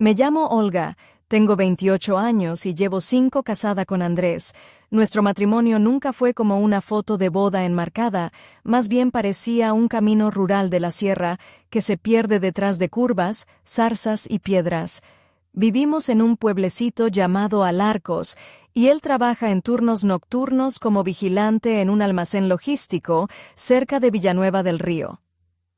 Me llamo Olga, tengo 28 años y llevo 5 casada con Andrés. Nuestro matrimonio nunca fue como una foto de boda enmarcada, más bien parecía un camino rural de la sierra que se pierde detrás de curvas, zarzas y piedras. Vivimos en un pueblecito llamado Alarcos, y él trabaja en turnos nocturnos como vigilante en un almacén logístico cerca de Villanueva del Río.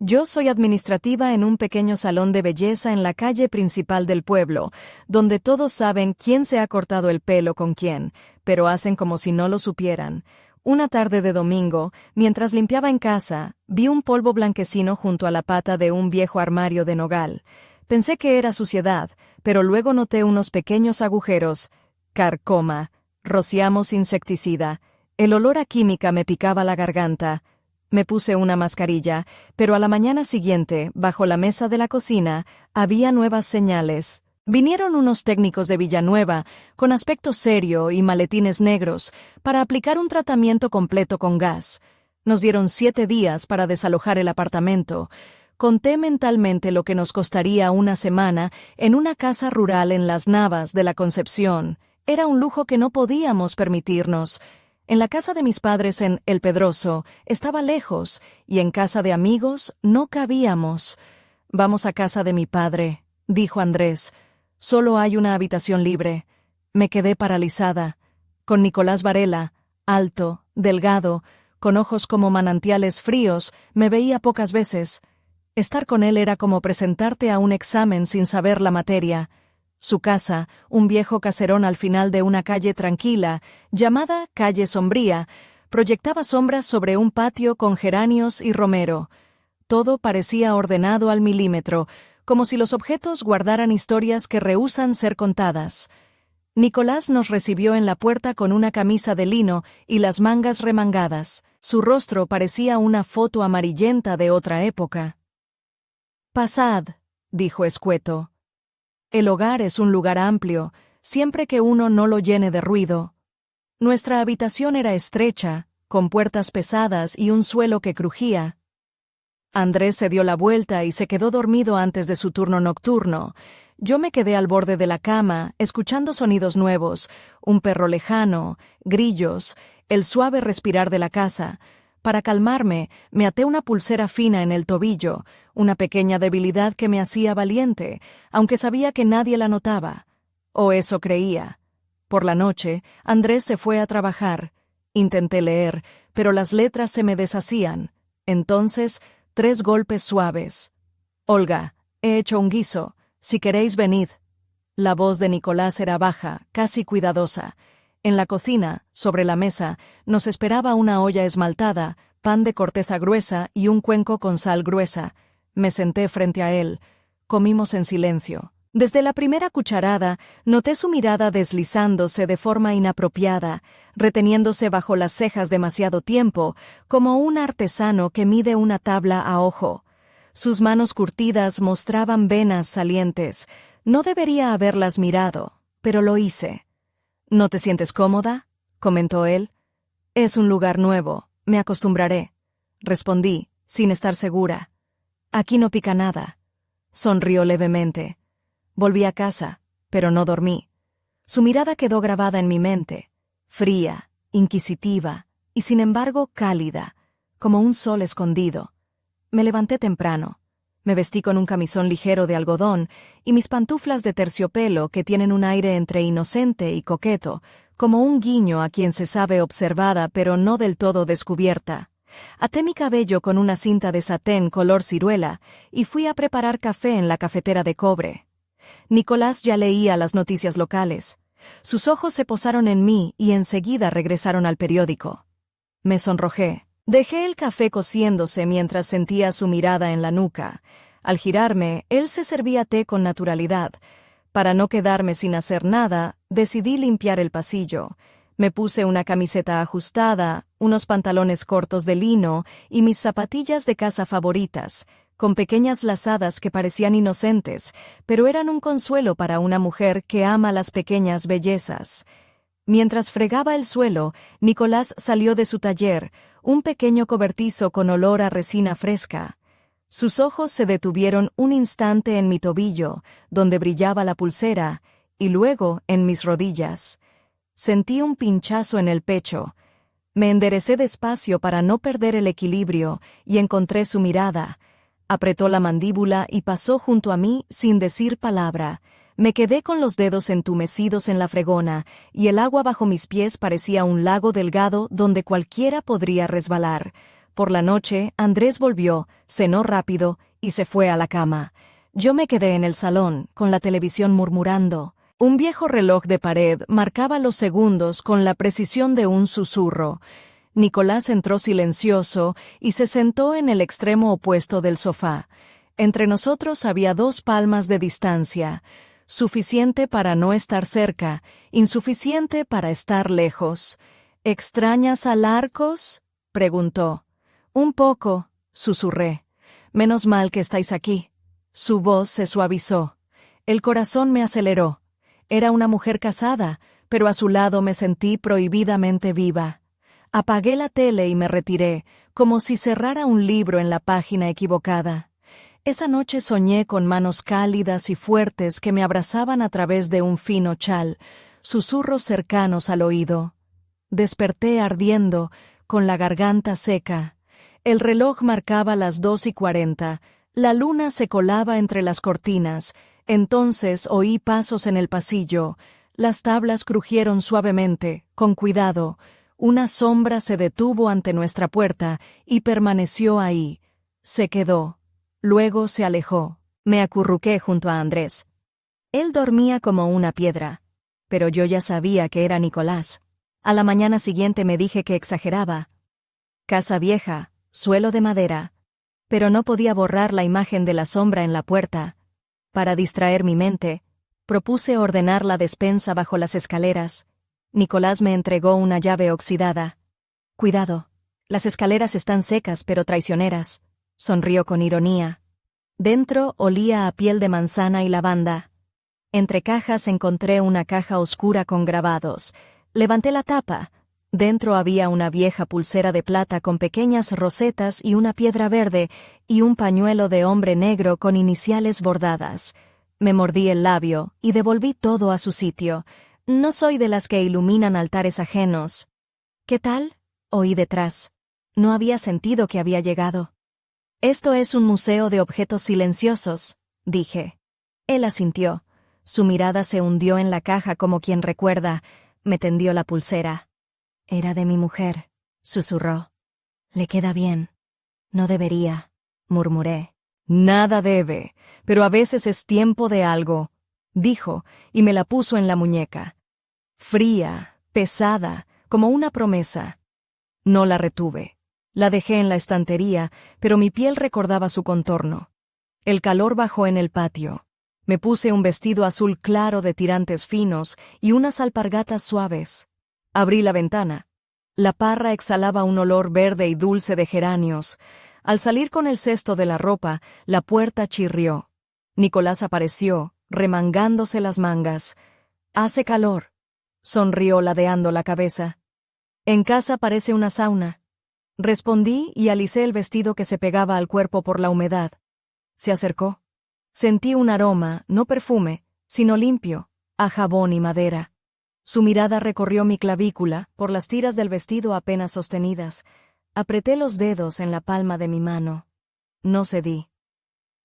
Yo soy administrativa en un pequeño salón de belleza en la calle principal del pueblo, donde todos saben quién se ha cortado el pelo con quién, pero hacen como si no lo supieran. Una tarde de domingo, mientras limpiaba en casa, vi un polvo blanquecino junto a la pata de un viejo armario de nogal. Pensé que era suciedad, pero luego noté unos pequeños agujeros. Carcoma. Rociamos insecticida. El olor a química me picaba la garganta. Me puse una mascarilla, pero a la mañana siguiente, bajo la mesa de la cocina, había nuevas señales. Vinieron unos técnicos de Villanueva, con aspecto serio y maletines negros, para aplicar un tratamiento completo con gas. Nos dieron 7 días para desalojar el apartamento. Conté mentalmente lo que nos costaría una semana en una casa rural en Las Navas de la Concepción. Era un lujo que no podíamos permitirnos. En la casa de mis padres en El Pedroso estaba lejos, y en casa de amigos no cabíamos. «Vamos a casa de mi padre», dijo Andrés. «Solo hay una habitación libre». Me quedé paralizada. Con Nicolás Varela, alto, delgado, con ojos como manantiales fríos, me veía pocas veces. Estar con él era como presentarte a un examen sin saber la materia. Su casa, un viejo caserón al final de una calle tranquila, llamada Calle Sombría, proyectaba sombras sobre un patio con geranios y romero. Todo parecía ordenado al milímetro, como si los objetos guardaran historias que rehúsan ser contadas. Nicolás nos recibió en la puerta con una camisa de lino y las mangas remangadas. Su rostro parecía una foto amarillenta de otra época. «Pasad», dijo escueto. El hogar es un lugar amplio, siempre que uno no lo llene de ruido. Nuestra habitación era estrecha, con puertas pesadas y un suelo que crujía. Andrés se dio la vuelta y se quedó dormido antes de su turno nocturno. Yo me quedé al borde de la cama, escuchando sonidos nuevos, un perro lejano, grillos, el suave respirar de la casa. Para calmarme, me até una pulsera fina en el tobillo, una pequeña debilidad que me hacía valiente, aunque sabía que nadie la notaba. O eso creía. Por la noche, Andrés se fue a trabajar. Intenté leer, pero las letras se me deshacían. Entonces, 3 golpes suaves. «Olga, he hecho un guiso. Si queréis, venid». La voz de Nicolás era baja, casi cuidadosa. En la cocina, sobre la mesa, nos esperaba una olla esmaltada, pan de corteza gruesa y un cuenco con sal gruesa. Me senté frente a él. Comimos en silencio. Desde la primera cucharada, noté su mirada deslizándose de forma inapropiada, reteniéndose bajo las cejas demasiado tiempo, como un artesano que mide una tabla a ojo. Sus manos curtidas mostraban venas salientes. No debería haberlas mirado, pero lo hice. «¿No te sientes cómoda?», comentó él. «Es un lugar nuevo, me acostumbraré», respondí, sin estar segura. «Aquí no pica nada». Sonrió levemente. Volví a casa, pero no dormí. Su mirada quedó grabada en mi mente, fría, inquisitiva y sin embargo cálida, como un sol escondido. Me levanté temprano. Me vestí con un camisón ligero de algodón y mis pantuflas de terciopelo que tienen un aire entre inocente y coqueto, como un guiño a quien se sabe observada pero no del todo descubierta. Até mi cabello con una cinta de satén color ciruela y fui a preparar café en la cafetera de cobre. Nicolás ya leía las noticias locales. Sus ojos se posaron en mí y enseguida regresaron al periódico. Me sonrojé. Dejé el café cociéndose mientras sentía su mirada en la nuca. Al girarme, él se servía té con naturalidad. Para no quedarme sin hacer nada, decidí limpiar el pasillo. Me puse una camiseta ajustada, unos pantalones cortos de lino y mis zapatillas de casa favoritas, con pequeñas lazadas que parecían inocentes, pero eran un consuelo para una mujer que ama las pequeñas bellezas. Mientras fregaba el suelo, Nicolás salió de su taller, un pequeño cobertizo con olor a resina fresca. Sus ojos se detuvieron un instante en mi tobillo, donde brillaba la pulsera, y luego en mis rodillas. Sentí un pinchazo en el pecho. Me enderecé despacio para no perder el equilibrio y encontré su mirada. Apretó la mandíbula y pasó junto a mí sin decir palabra. Me quedé con los dedos entumecidos en la fregona y el agua bajo mis pies parecía un lago delgado donde cualquiera podría resbalar. Por la noche, Andrés volvió, cenó rápido y se fue a la cama. Yo me quedé en el salón, con la televisión murmurando. Un viejo reloj de pared marcaba los segundos con la precisión de un susurro. Nicolás entró silencioso y se sentó en el extremo opuesto del sofá. Entre nosotros había 2 palmas de distancia, suficiente para no estar cerca, insuficiente para estar lejos. ¿Extrañas a Larcos?, preguntó. Un poco, susurré. Menos mal que estáis aquí. Su voz se suavizó. El corazón me aceleró. Era una mujer casada, pero a su lado me sentí prohibidamente viva. Apagué la tele y me retiré, como si cerrara un libro en la página equivocada. Esa noche soñé con manos cálidas y fuertes que me abrazaban a través de un fino chal, susurros cercanos al oído. Desperté ardiendo, con la garganta seca. El reloj marcaba las 2:40. La luna se colaba entre las cortinas. Entonces oí pasos en el pasillo. Las tablas crujieron suavemente, con cuidado. Una sombra se detuvo ante nuestra puerta y permaneció ahí. Se quedó. Luego se alejó. Me acurruqué junto a Andrés. Él dormía como una piedra, pero yo ya sabía que era Nicolás. A la mañana siguiente me dije que exageraba. Casa vieja, suelo de madera. Pero no podía borrar la imagen de la sombra en la puerta. Para distraer mi mente, propuse ordenar la despensa bajo las escaleras. Nicolás me entregó una llave oxidada. Cuidado, las escaleras están secas pero traicioneras. Sonrió con ironía. Dentro olía a piel de manzana y lavanda. Entre cajas encontré una caja oscura con grabados. Levanté la tapa. Dentro había una vieja pulsera de plata con pequeñas rosetas y una piedra verde y un pañuelo de hombre negro con iniciales bordadas. Me mordí el labio y devolví todo a su sitio. No soy de las que iluminan altares ajenos. ¿Qué tal?, oí detrás. No había sentido que había llegado. Esto es un museo de objetos silenciosos, dije. Él asintió. Su mirada se hundió en la caja como quien recuerda. Me tendió la pulsera. Era de mi mujer, susurró. Le queda bien. No debería, murmuré. Nada debe, pero a veces es tiempo de algo, dijo, y me la puso en la muñeca. Fría, pesada, como una promesa. No la retuve. La dejé en la estantería, pero mi piel recordaba su contorno. El calor bajó en el patio. Me puse un vestido azul claro de tirantes finos y unas alpargatas suaves. Abrí la ventana. La parra exhalaba un olor verde y dulce de geranios. Al salir con el cesto de la ropa, la puerta chirrió. Nicolás apareció, remangándose las mangas. «Hace calor», sonrió ladeando la cabeza. «En casa parece una sauna». Respondí y alicé el vestido que se pegaba al cuerpo por la humedad. Se acercó. Sentí un aroma, no perfume, sino limpio, a jabón y madera. Su mirada recorrió mi clavícula, por las tiras del vestido apenas sostenidas. Apreté los dedos en la palma de mi mano. No cedí.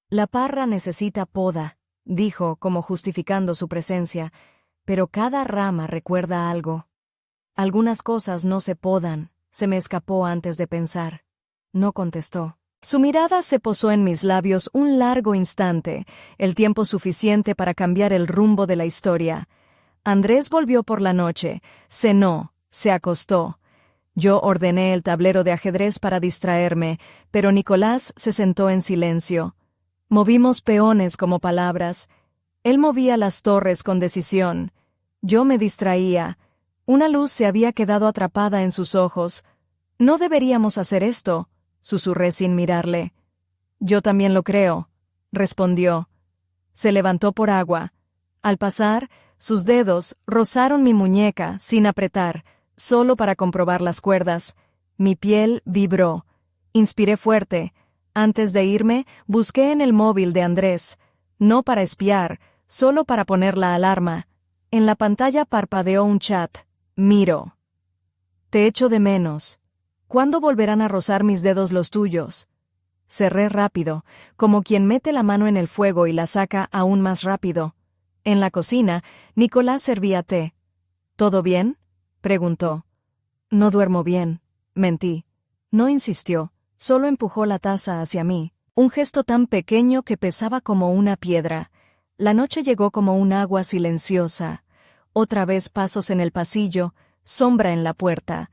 «La parra necesita poda», dijo, como justificando su presencia, «pero cada rama recuerda algo. Algunas cosas no se podan», se me escapó antes de pensar. No contestó. Su mirada se posó en mis labios un largo instante, el tiempo suficiente para cambiar el rumbo de la historia. Andrés volvió por la noche, cenó, se acostó. Yo ordené el tablero de ajedrez para distraerme, pero Nicolás se sentó en silencio. Movimos peones como palabras. Él movía las torres con decisión. Yo me distraía. Una luz se había quedado atrapada en sus ojos. «No deberíamos hacer esto», susurré sin mirarle. «Yo también lo creo», respondió. Se levantó por agua. Al pasar, sus dedos rozaron mi muñeca sin apretar, solo para comprobar las cuerdas. Mi piel vibró. Inspiré fuerte. Antes de irme, busqué en el móvil de Andrés, no para espiar, solo para poner la alarma. En la pantalla parpadeó un chat. Miro. Te echo de menos. ¿Cuándo volverán a rozar mis dedos los tuyos? Cerré rápido, como quien mete la mano en el fuego y la saca aún más rápido. En la cocina, Nicolás servía té. ¿Todo bien?, preguntó. No duermo bien, mentí. No insistió, solo empujó la taza hacia mí, un gesto tan pequeño que pesaba como una piedra. La noche llegó como un agua silenciosa. Otra vez pasos en el pasillo, sombra en la puerta.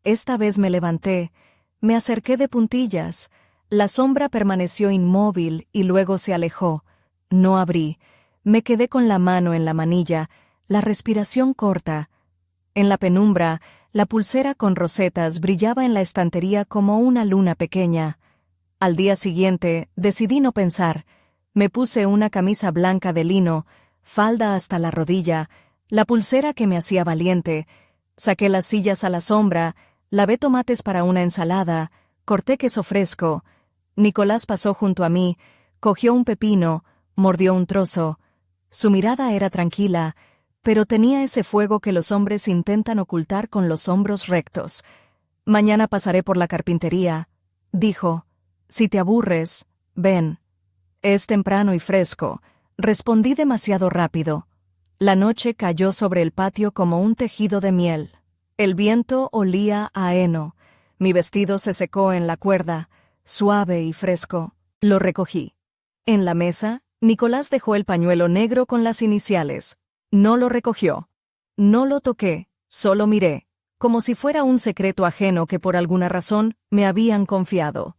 Esta vez me levanté, me acerqué de puntillas. La sombra permaneció inmóvil y luego se alejó. No abrí. Me quedé con la mano en la manilla, la respiración corta. En la penumbra, la pulsera con rosetas brillaba en la estantería como una luna pequeña. Al día siguiente, decidí no pensar. Me puse una camisa blanca de lino, falda hasta la rodilla, la pulsera que me hacía valiente. Saqué las sillas a la sombra, lavé tomates para una ensalada, corté queso fresco. Nicolás pasó junto a mí, cogió un pepino, mordió un trozo. Su mirada era tranquila, pero tenía ese fuego que los hombres intentan ocultar con los hombros rectos. Mañana pasaré por la carpintería, dijo. Si te aburres, ven. Es temprano y fresco. Respondí demasiado rápido. La noche cayó sobre el patio como un tejido de miel. El viento olía a heno. Mi vestido se secó en la cuerda, suave y fresco. Lo recogí. En la mesa, Nicolás dejó el pañuelo negro con las iniciales. No lo recogió. No lo toqué, solo miré, como si fuera un secreto ajeno que por alguna razón me habían confiado.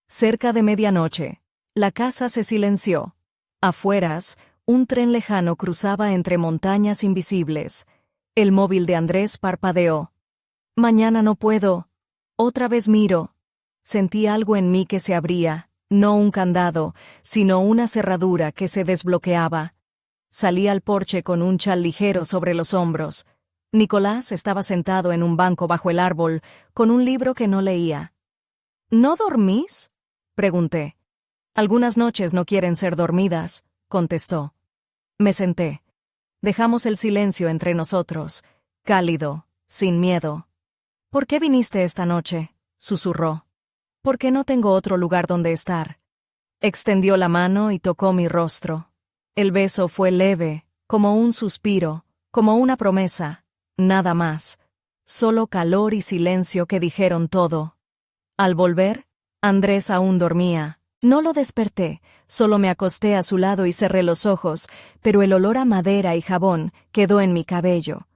Cerca de medianoche, la casa se silenció. Afueras, un tren lejano cruzaba entre montañas invisibles. El móvil de Andrés parpadeó. Mañana no puedo. Otra vez miro. Sentí algo en mí que se abría, no un candado, sino una cerradura que se desbloqueaba. Salí al porche con un chal ligero sobre los hombros. Nicolás estaba sentado en un banco bajo el árbol, con un libro que no leía. ¿No dormís?, pregunté. Algunas noches no quieren ser dormidas, contestó. Me senté. Dejamos el silencio entre nosotros, cálido, sin miedo. ¿Por qué viniste esta noche?, susurró. Porque no tengo otro lugar donde estar. Extendió la mano y tocó mi rostro. El beso fue leve, como un suspiro, como una promesa, nada más. Solo calor y silencio que dijeron todo. Al volver, Andrés aún dormía. No lo desperté, solo me acosté a su lado y cerré los ojos, pero el olor a madera y jabón quedó en mi cabello.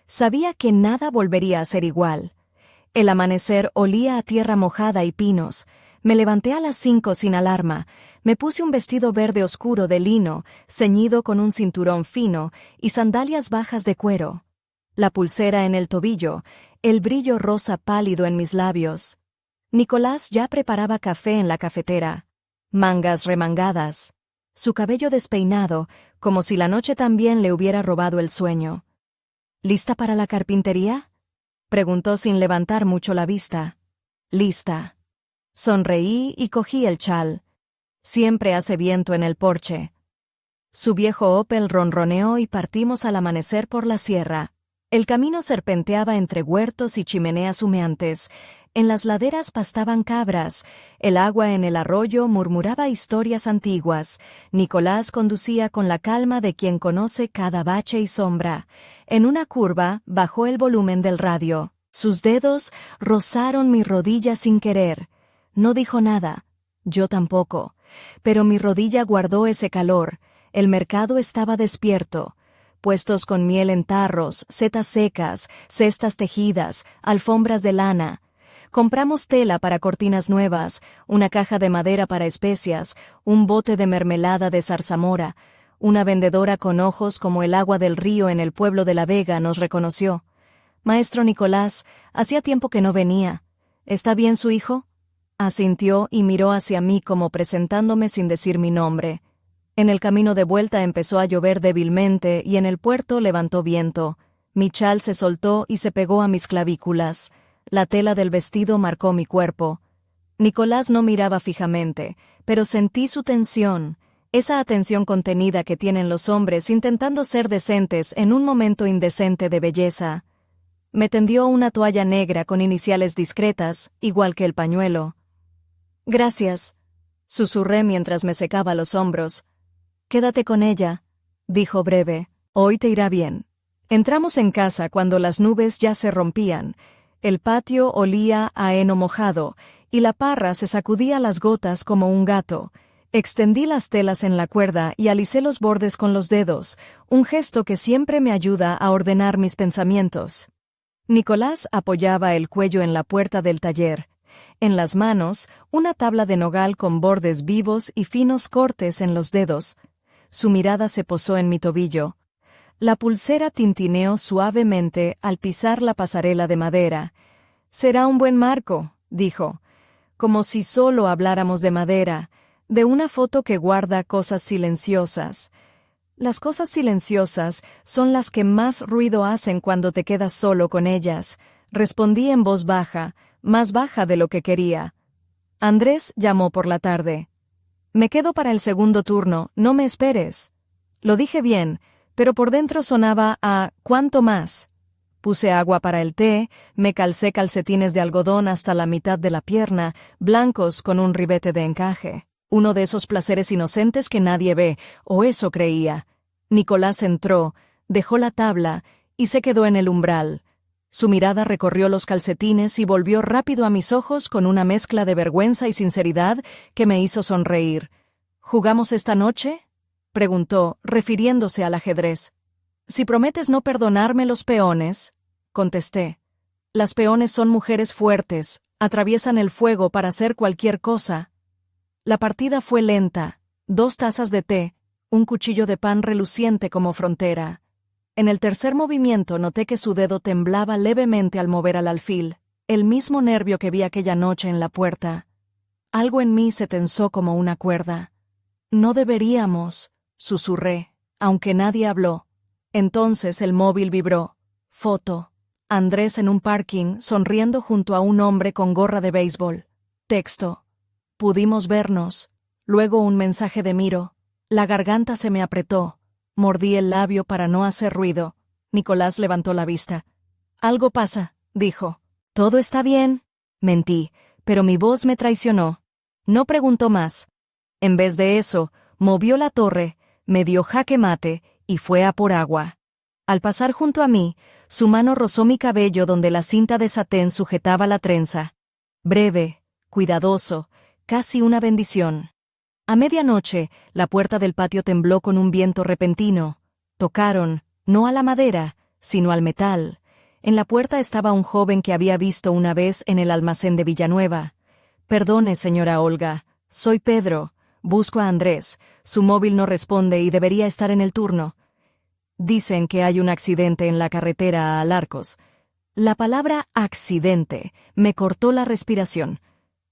Sabía que nada volvería a ser igual. El amanecer olía a tierra mojada y pinos. Me levanté a las 5 sin alarma. Me puse un vestido verde oscuro de lino, ceñido con un cinturón fino, y sandalias bajas de cuero. La pulsera en el tobillo, el brillo rosa pálido en mis labios. Nicolás ya preparaba café en la cafetera. Mangas remangadas. Su cabello despeinado, como si la noche también le hubiera robado el sueño. ¿Lista para la carpintería?, preguntó sin levantar mucho la vista. Lista. Sonreí y cogí el chal. Siempre hace viento en el porche. Su viejo Opel ronroneó y partimos al amanecer por la sierra. El camino serpenteaba entre huertos y chimeneas humeantes. En las laderas pastaban cabras. El agua en el arroyo murmuraba historias antiguas. Nicolás conducía con la calma de quien conoce cada bache y sombra. En una curva bajó el volumen del radio. Sus dedos rozaron mi rodilla sin querer. No dijo nada. Yo tampoco. Pero mi rodilla guardó ese calor. El mercado estaba despierto. Puestos con miel en tarros, setas secas, cestas tejidas, alfombras de lana. Compramos tela para cortinas nuevas, una caja de madera para especias, un bote de mermelada de zarzamora. Una vendedora con ojos como el agua del río en el pueblo de La Vega nos reconoció. Maestro Nicolás, hacía tiempo que no venía. ¿Está bien su hijo?, asintió y miró hacia mí como presentándome sin decir mi nombre. En el camino de vuelta empezó a llover débilmente y en el puerto levantó viento. Mi chal se soltó y se pegó a mis clavículas. La tela del vestido marcó mi cuerpo. Nicolás no miraba fijamente, pero sentí su tensión, esa atención contenida que tienen los hombres intentando ser decentes en un momento indecente de belleza. Me tendió una toalla negra con iniciales discretas, igual que el pañuelo. «Gracias», susurré mientras me secaba los hombros. «Quédate con ella», dijo breve. «Hoy te irá bien». Entramos en casa cuando las nubes ya se rompían. El patio olía a heno mojado, y la parra se sacudía las gotas como un gato. Extendí las telas en la cuerda y alicé los bordes con los dedos, un gesto que siempre me ayuda a ordenar mis pensamientos. Nicolás apoyaba el cuello en la puerta del taller. En las manos, una tabla de nogal con bordes vivos y finos cortes en los dedos. Su mirada se posó en mi tobillo. La pulsera tintineó suavemente al pisar la pasarela de madera. «Será un buen marco», dijo, como si solo habláramos de madera, de una foto que guarda cosas silenciosas. Las cosas silenciosas son las que más ruido hacen cuando te quedas solo con ellas, respondí en voz baja, más baja de lo que quería. Andrés llamó por la tarde. «Me quedo para el segundo turno, no me esperes». Lo dije bien, pero por dentro sonaba a «¿cuánto más?». Puse agua para el té, me calcé calcetines de algodón hasta la mitad de la pierna, blancos con un ribete de encaje. Uno de esos placeres inocentes que nadie ve, o eso creía. Nicolás entró, dejó la tabla y se quedó en el umbral. Su mirada recorrió los calcetines y volvió rápido a mis ojos con una mezcla de vergüenza y sinceridad que me hizo sonreír. «¿Jugamos esta noche?», preguntó, refiriéndose al ajedrez. «Si prometes no perdonarme los peones», contesté. «Las peones son mujeres fuertes, atraviesan el fuego para hacer cualquier cosa». La partida fue lenta, 2 tazas de té, un cuchillo de pan reluciente como frontera. En el tercer movimiento noté que su dedo temblaba levemente al mover al alfil, el mismo nervio que vi aquella noche en la puerta. Algo en mí se tensó como una cuerda. «No deberíamos», susurré, aunque nadie habló. Entonces el móvil vibró. Foto. Andrés en un parking, sonriendo junto a un hombre con gorra de béisbol. Texto. «Pudimos vernos». Luego un mensaje de Miro. La garganta se me apretó. Mordí el labio para no hacer ruido. Nicolás levantó la vista. «Algo pasa», dijo. «Todo está bien». Mentí, pero mi voz me traicionó. No preguntó más. En vez de eso, movió la torre, me dio jaque mate y fue a por agua. Al pasar junto a mí, su mano rozó mi cabello donde la cinta de satén sujetaba la trenza. Breve, cuidadoso, casi una bendición. A medianoche, la puerta del patio tembló con un viento repentino. Tocaron, no a la madera, sino al metal. En la puerta estaba un joven que había visto una vez en el almacén de Villanueva. «Perdone, señora Olga, soy Pedro. Busco a Andrés. Su móvil no responde y debería estar en el turno. Dicen que hay un accidente en la carretera a Alarcos». La palabra accidente me cortó la respiración.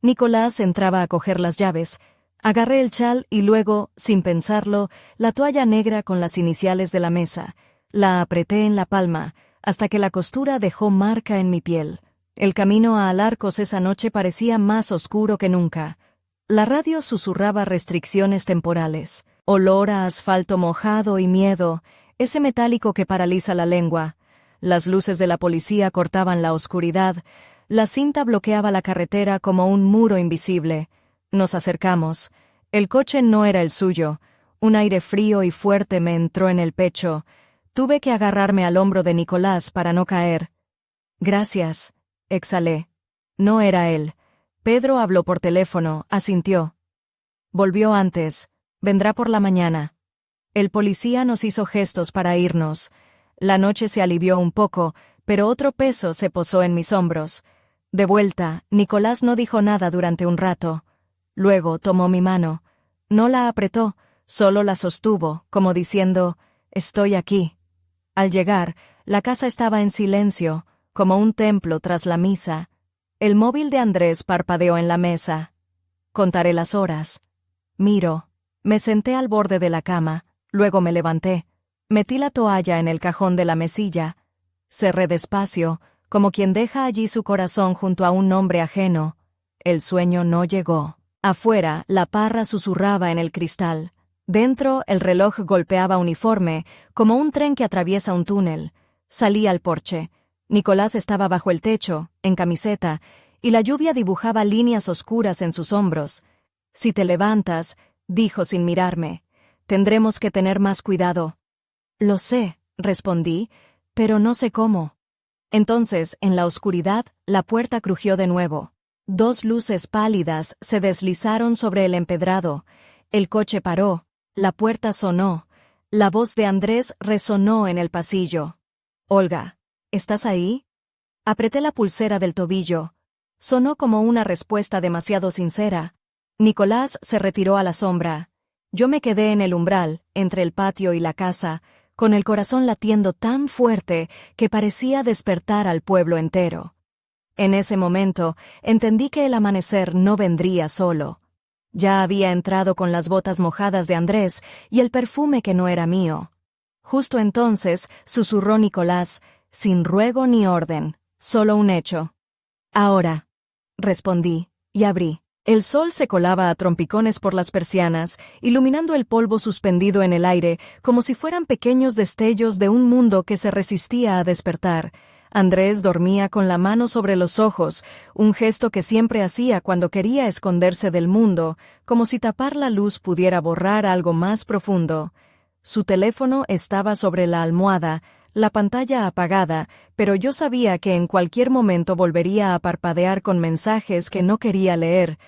Nicolás entraba a coger las llaves. Agarré el chal y luego, sin pensarlo, la toalla negra con las iniciales de la mesa. La apreté en la palma, hasta que la costura dejó marca en mi piel. El camino a Alarcos esa noche parecía más oscuro que nunca. La radio susurraba restricciones temporales. Olor a asfalto mojado y miedo, ese metálico que paraliza la lengua. Las luces de la policía cortaban la oscuridad. La cinta bloqueaba la carretera como un muro invisible. Nos acercamos. El coche no era el suyo. Un aire frío y fuerte me entró en el pecho. Tuve que agarrarme al hombro de Nicolás para no caer. «Gracias», exhalé. No era él. Pedro habló por teléfono, asintió. Volvió antes. Vendrá por la mañana. El policía nos hizo gestos para irnos. La noche se alivió un poco, pero otro peso se posó en mis hombros. De vuelta, Nicolás no dijo nada durante un rato. Luego tomó mi mano. No la apretó, solo la sostuvo, como diciendo, «Estoy aquí». Al llegar, la casa estaba en silencio, como un templo tras la misa. El móvil de Andrés parpadeó en la mesa. Contaré las horas. Miro. Me senté al borde de la cama, luego me levanté. Metí la toalla en el cajón de la mesilla. Cerré despacio, como quien deja allí su corazón junto a un hombre ajeno. El sueño no llegó. Afuera, la parra susurraba en el cristal. Dentro, el reloj golpeaba uniforme, como un tren que atraviesa un túnel. Salí al porche. Nicolás estaba bajo el techo, en camiseta, y la lluvia dibujaba líneas oscuras en sus hombros. «Si te levantas», dijo sin mirarme, «tendremos que tener más cuidado». «Lo sé», respondí, «pero no sé cómo». Entonces, en la oscuridad, la puerta crujió de nuevo. 2 luces pálidas se deslizaron sobre el empedrado. El coche paró. La puerta sonó. La voz de Andrés resonó en el pasillo. «Olga, ¿estás ahí?» Apreté la pulsera del tobillo. Sonó como una respuesta demasiado sincera. Nicolás se retiró a la sombra. Yo me quedé en el umbral, entre el patio y la casa, con el corazón latiendo tan fuerte que parecía despertar al pueblo entero. En ese momento, entendí que el amanecer no vendría solo. Ya había entrado con las botas mojadas de Andrés y el perfume que no era mío. Justo entonces, susurró Nicolás, sin ruego ni orden, solo un hecho. «Ahora», respondí, y abrí. El sol se colaba a trompicones por las persianas, iluminando el polvo suspendido en el aire, como si fueran pequeños destellos de un mundo que se resistía a despertar. Andrés dormía con la mano sobre los ojos, un gesto que siempre hacía cuando quería esconderse del mundo, como si tapar la luz pudiera borrar algo más profundo. Su teléfono estaba sobre la almohada, la pantalla apagada, pero yo sabía que en cualquier momento volvería a parpadear con mensajes que no quería leer.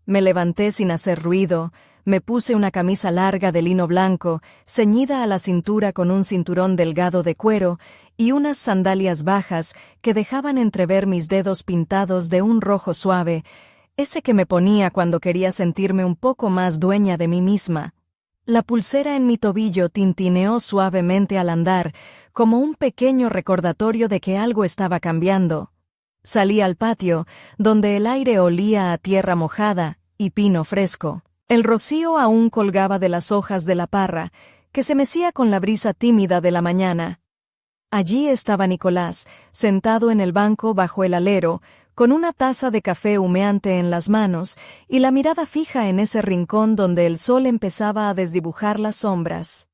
Me levanté sin hacer ruido, me puse una camisa larga de lino blanco, ceñida a la cintura con un cinturón delgado de cuero, y unas sandalias bajas que dejaban entrever mis dedos pintados de un rojo suave, ese que me ponía cuando quería sentirme un poco más dueña de mí misma. La pulsera en mi tobillo tintineó suavemente al andar, como un pequeño recordatorio de que algo estaba cambiando. Salí al patio, donde el aire olía a tierra mojada y pino fresco. El rocío aún colgaba de las hojas de la parra, que se mecía con la brisa tímida de la mañana. Allí estaba Nicolás, sentado en el banco bajo el alero, con una taza de café humeante en las manos y la mirada fija en ese rincón donde el sol empezaba a desdibujar las sombras.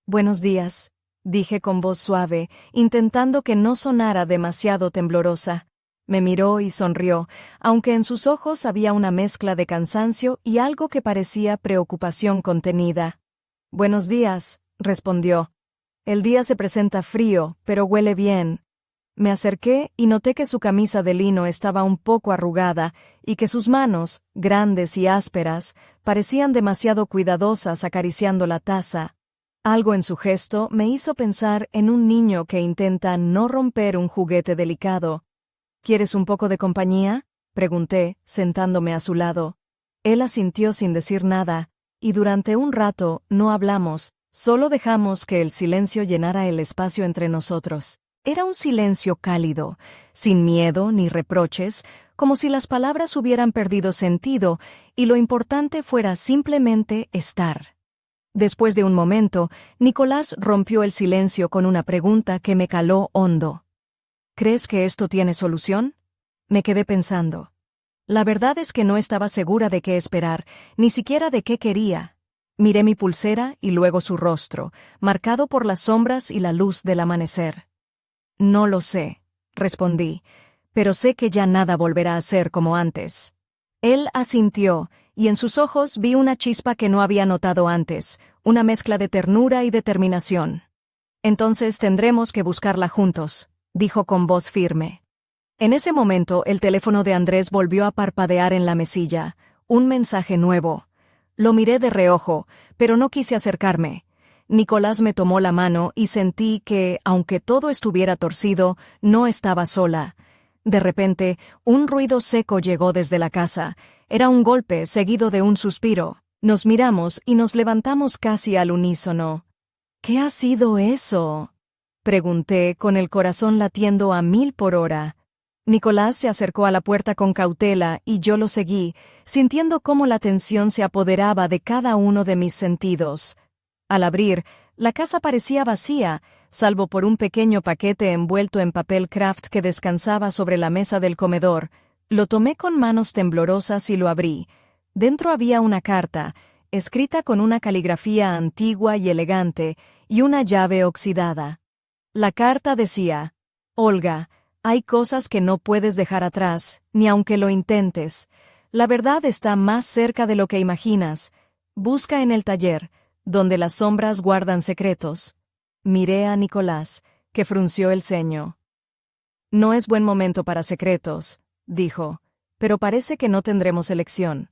«Buenos días», dije con voz suave, intentando que no sonara demasiado temblorosa. Me miró y sonrió, aunque en sus ojos había una mezcla de cansancio y algo que parecía preocupación contenida. «Buenos días», respondió. «El día se presenta frío, pero huele bien». Me acerqué y noté que su camisa de lino estaba un poco arrugada y que sus manos, grandes y ásperas, parecían demasiado cuidadosas acariciando la taza. Algo en su gesto me hizo pensar en un niño que intenta no romper un juguete delicado. «¿Quieres un poco de compañía?», pregunté, sentándome a su lado. Él asintió sin decir nada, y durante un rato no hablamos, solo dejamos que el silencio llenara el espacio entre nosotros. Era un silencio cálido, sin miedo ni reproches, como si las palabras hubieran perdido sentido y lo importante fuera simplemente estar. Después de un momento, Nicolás rompió el silencio con una pregunta que me caló hondo. «¿Crees que esto tiene solución?». Me quedé pensando. La verdad es que no estaba segura de qué esperar, ni siquiera de qué quería. Miré mi pulsera y luego su rostro, marcado por las sombras y la luz del amanecer. «No lo sé», respondí, «pero sé que ya nada volverá a ser como antes». Él asintió, y en sus ojos vi una chispa que no había notado antes, una mezcla de ternura y determinación. «Entonces tendremos que buscarla juntos», dijo con voz firme. En ese momento el teléfono de Andrés volvió a parpadear en la mesilla, un mensaje nuevo. Lo miré de reojo, pero no quise acercarme. Nicolás me tomó la mano y sentí que, aunque todo estuviera torcido, no estaba sola. De repente, un ruido seco llegó desde la casa. Era un golpe seguido de un suspiro. Nos miramos y nos levantamos casi al unísono. «¿Qué ha sido eso?», pregunté, con el corazón latiendo a 1000 por hora. Nicolás se acercó a la puerta con cautela y yo lo seguí, sintiendo cómo la tensión se apoderaba de cada uno de mis sentidos. Al abrir, la casa parecía vacía, salvo por un pequeño paquete envuelto en papel craft que descansaba sobre la mesa del comedor. Lo tomé con manos temblorosas y lo abrí. Dentro había una carta, escrita con una caligrafía antigua y elegante, y una llave oxidada. La carta decía: Olga, hay cosas que no puedes dejar atrás, ni aunque lo intentes. La verdad está más cerca de lo que imaginas. Busca en el taller, donde las sombras guardan secretos. Miré a Nicolás, que frunció el ceño. No es buen momento para secretos, dijo, pero parece que no tendremos elección.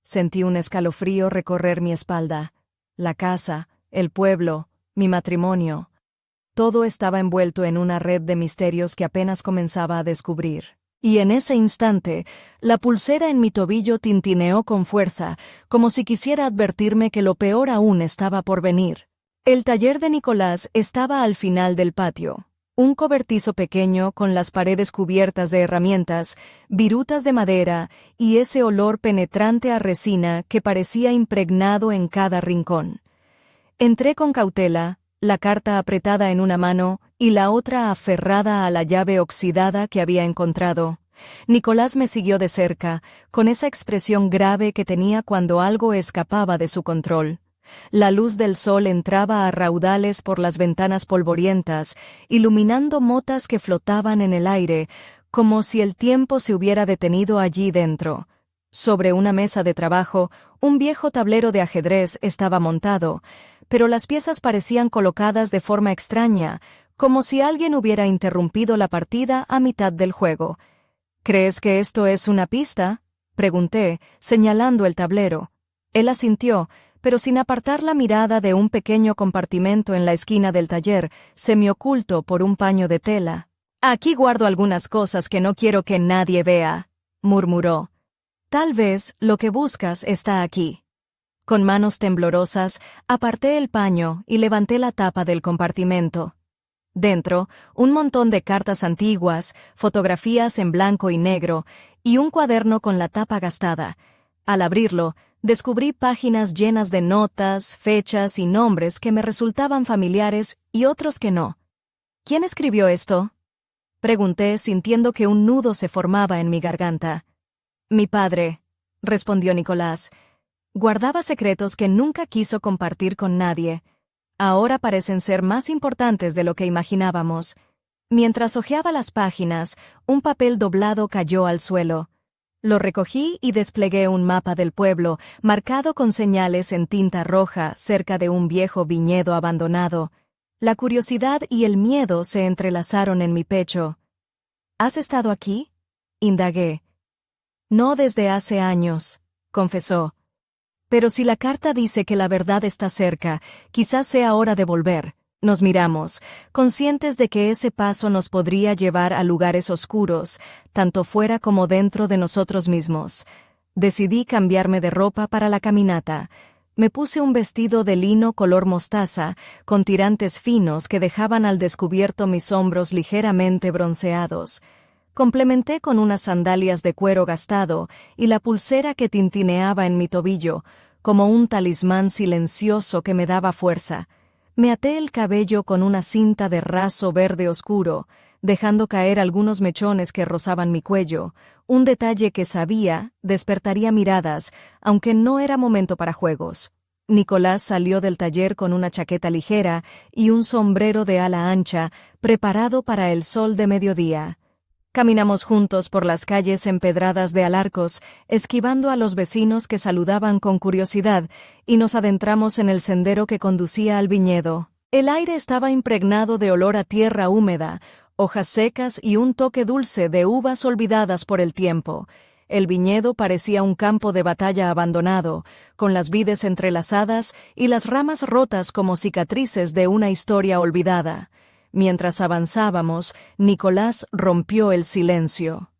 Sentí un escalofrío recorrer mi espalda. La casa, el pueblo, mi matrimonio. Todo estaba envuelto en una red de misterios que apenas comenzaba a descubrir. Y en ese instante, la pulsera en mi tobillo tintineó con fuerza, como si quisiera advertirme que lo peor aún estaba por venir. El taller de Nicolás estaba al final del patio. Un cobertizo pequeño con las paredes cubiertas de herramientas, virutas de madera y ese olor penetrante a resina que parecía impregnado en cada rincón. Entré con cautela, la carta apretada en una mano y la otra aferrada a la llave oxidada que había encontrado. Nicolás me siguió de cerca, con esa expresión grave que tenía cuando algo escapaba de su control. La luz del sol entraba a raudales por las ventanas polvorientas, iluminando motas que flotaban en el aire, como si el tiempo se hubiera detenido allí dentro. Sobre una mesa de trabajo, un viejo tablero de ajedrez estaba montado, pero las piezas parecían colocadas de forma extraña, como si alguien hubiera interrumpido la partida a mitad del juego. ¿Crees que esto es una pista?, pregunté, señalando el tablero. Él asintió, pero sin apartar la mirada de un pequeño compartimento en la esquina del taller, semioculto por un paño de tela. «Aquí guardo algunas cosas que no quiero que nadie vea», murmuró. «Tal vez lo que buscas está aquí». Con manos temblorosas, aparté el paño y levanté la tapa del compartimento. Dentro, un montón de cartas antiguas, fotografías en blanco y negro, y un cuaderno con la tapa gastada. Al abrirlo, descubrí páginas llenas de notas, fechas y nombres que me resultaban familiares y otros que no. ¿Quién escribió esto?, pregunté, sintiendo que un nudo se formaba en mi garganta. «Mi padre», respondió Nicolás. «Guardaba secretos que nunca quiso compartir con nadie. Ahora parecen ser más importantes de lo que imaginábamos». Mientras hojeaba las páginas, un papel doblado cayó al suelo. Lo recogí y desplegué un mapa del pueblo, marcado con señales en tinta roja cerca de un viejo viñedo abandonado. La curiosidad y el miedo se entrelazaron en mi pecho. «¿Has estado aquí?», indagué. «No desde hace años», confesó. «Pero si la carta dice que la verdad está cerca, quizás sea hora de volver». Nos miramos, conscientes de que ese paso nos podría llevar a lugares oscuros, tanto fuera como dentro de nosotros mismos. Decidí cambiarme de ropa para la caminata. Me puse un vestido de lino color mostaza, con tirantes finos que dejaban al descubierto mis hombros ligeramente bronceados. Complementé con unas sandalias de cuero gastado y la pulsera que tintineaba en mi tobillo, como un talismán silencioso que me daba fuerza. Me até el cabello con una cinta de raso verde oscuro, dejando caer algunos mechones que rozaban mi cuello, un detalle que sabía despertaría miradas, aunque no era momento para juegos. Nicolás salió del taller con una chaqueta ligera y un sombrero de ala ancha, preparado para el sol de mediodía. Caminamos juntos por las calles empedradas de Alarcos, esquivando a los vecinos que saludaban con curiosidad, y nos adentramos en el sendero que conducía al viñedo. El aire estaba impregnado de olor a tierra húmeda, hojas secas y un toque dulce de uvas olvidadas por el tiempo. El viñedo parecía un campo de batalla abandonado, con las vides entrelazadas y las ramas rotas como cicatrices de una historia olvidada. Mientras avanzábamos, Nicolás rompió el silencio.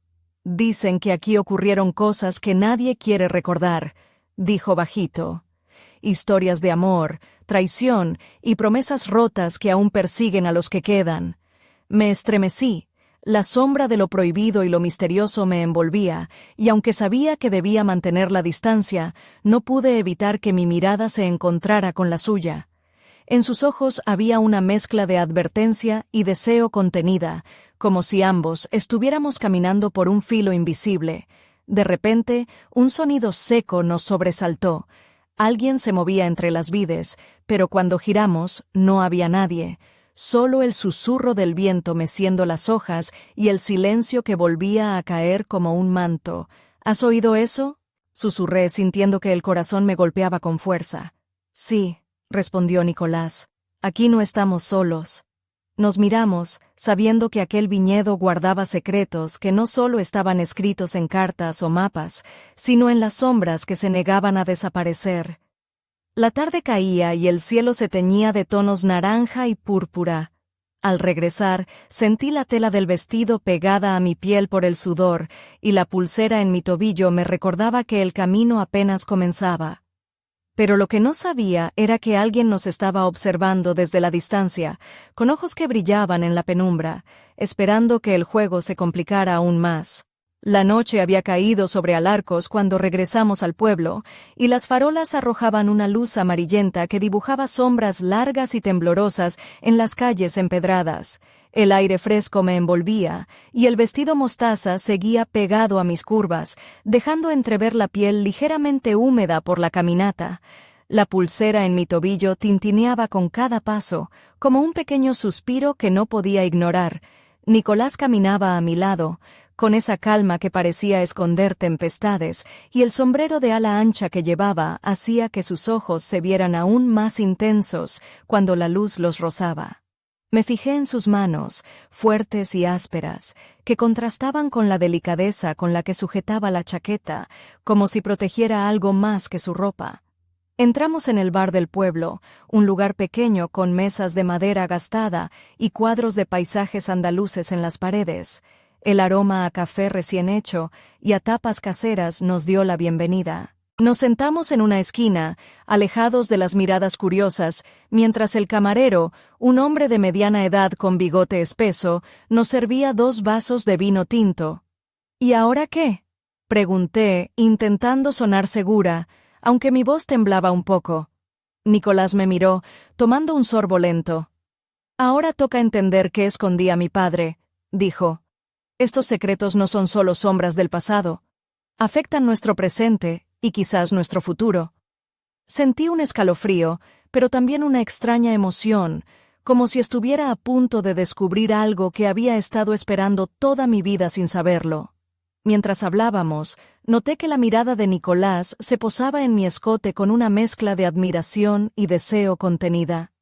«Dicen que aquí ocurrieron cosas que nadie quiere recordar», dijo bajito. «Historias de amor, traición y promesas rotas que aún persiguen a los que quedan». Me estremecí. La sombra de lo prohibido y lo misterioso me envolvía, y aunque sabía que debía mantener la distancia, no pude evitar que mi mirada se encontrara con la suya. En sus ojos había una mezcla de advertencia y deseo contenida, como si ambos estuviéramos caminando por un filo invisible. De repente, un sonido seco nos sobresaltó. Alguien se movía entre las vides, pero cuando giramos no había nadie. Solo el susurro del viento meciendo las hojas y el silencio que volvía a caer como un manto. ¿Has oído eso?, susurré, sintiendo que el corazón me golpeaba con fuerza. Sí, respondió Nicolás. Aquí no estamos solos. Nos miramos, sabiendo que aquel viñedo guardaba secretos que no solo estaban escritos en cartas o mapas, sino en las sombras que se negaban a desaparecer. La tarde caía y el cielo se teñía de tonos naranja y púrpura. Al regresar, sentí la tela del vestido pegada a mi piel por el sudor, y la pulsera en mi tobillo me recordaba que el camino apenas comenzaba. Pero lo que no sabía era que alguien nos estaba observando desde la distancia, con ojos que brillaban en la penumbra, esperando que el juego se complicara aún más. La noche había caído sobre Alarcos cuando regresamos al pueblo, y las farolas arrojaban una luz amarillenta que dibujaba sombras largas y temblorosas en las calles empedradas. El aire fresco me envolvía, y el vestido mostaza seguía pegado a mis curvas, dejando entrever la piel ligeramente húmeda por la caminata. La pulsera en mi tobillo tintineaba con cada paso, como un pequeño suspiro que no podía ignorar. Nicolás caminaba a mi lado, con esa calma que parecía esconder tempestades, y el sombrero de ala ancha que llevaba hacía que sus ojos se vieran aún más intensos cuando la luz los rozaba. Me fijé en sus manos, fuertes y ásperas, que contrastaban con la delicadeza con la que sujetaba la chaqueta, como si protegiera algo más que su ropa. Entramos en el bar del pueblo, un lugar pequeño con mesas de madera gastada y cuadros de paisajes andaluces en las paredes. El aroma a café recién hecho y a tapas caseras nos dio la bienvenida. Nos sentamos en una esquina, alejados de las miradas curiosas, mientras el camarero, un hombre de mediana edad con bigote espeso, nos servía 2 vasos de vino tinto. ¿Y ahora qué?, pregunté, intentando sonar segura, aunque mi voz temblaba un poco. Nicolás me miró, tomando un sorbo lento. Ahora toca entender qué escondía mi padre, dijo. Estos secretos no son solo sombras del pasado. Afectan nuestro presente y quizás nuestro futuro. Sentí un escalofrío, pero también una extraña emoción, como si estuviera a punto de descubrir algo que había estado esperando toda mi vida sin saberlo. Mientras hablábamos, noté que la mirada de Nicolás se posaba en mi escote con una mezcla de admiración y deseo contenida.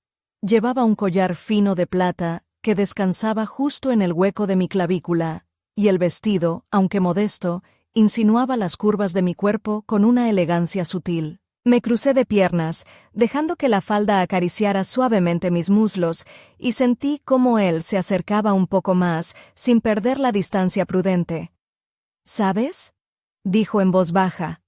Llevaba un collar fino de plata que descansaba justo en el hueco de mi clavícula, y el vestido, aunque modesto, insinuaba las curvas de mi cuerpo con una elegancia sutil. Me crucé de piernas, dejando que la falda acariciara suavemente mis muslos, y sentí cómo él se acercaba un poco más, sin perder la distancia prudente. ¿Sabes?, dijo en voz baja.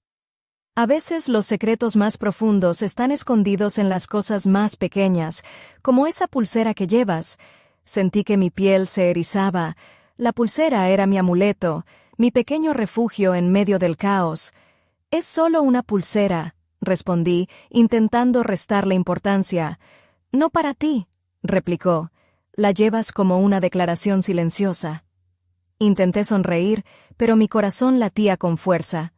A veces los secretos más profundos están escondidos en las cosas más pequeñas, como esa pulsera que llevas. Sentí que mi piel se erizaba. La pulsera era mi amuleto, mi pequeño refugio en medio del caos. Es solo una pulsera, respondí, intentando restarle importancia. No para ti, replicó. La llevas como una declaración silenciosa. Intenté sonreír, pero mi corazón latía con fuerza.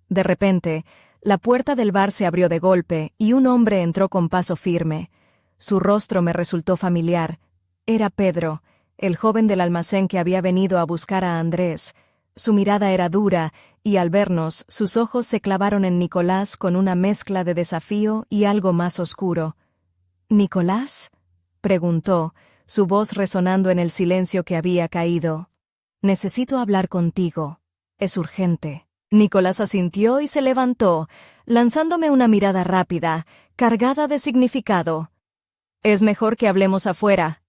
De repente, la puerta del bar se abrió de golpe y un hombre entró con paso firme. Su rostro me resultó familiar. Era Pedro, el joven del almacén que había venido a buscar a Andrés. Su mirada era dura, y al vernos, sus ojos se clavaron en Nicolás con una mezcla de desafío y algo más oscuro. «¿Nicolás?», preguntó, su voz resonando en el silencio que había caído. «Necesito hablar contigo. Es urgente». Nicolás asintió y se levantó, lanzándome una mirada rápida, cargada de significado. «Es mejor que hablemos afuera»,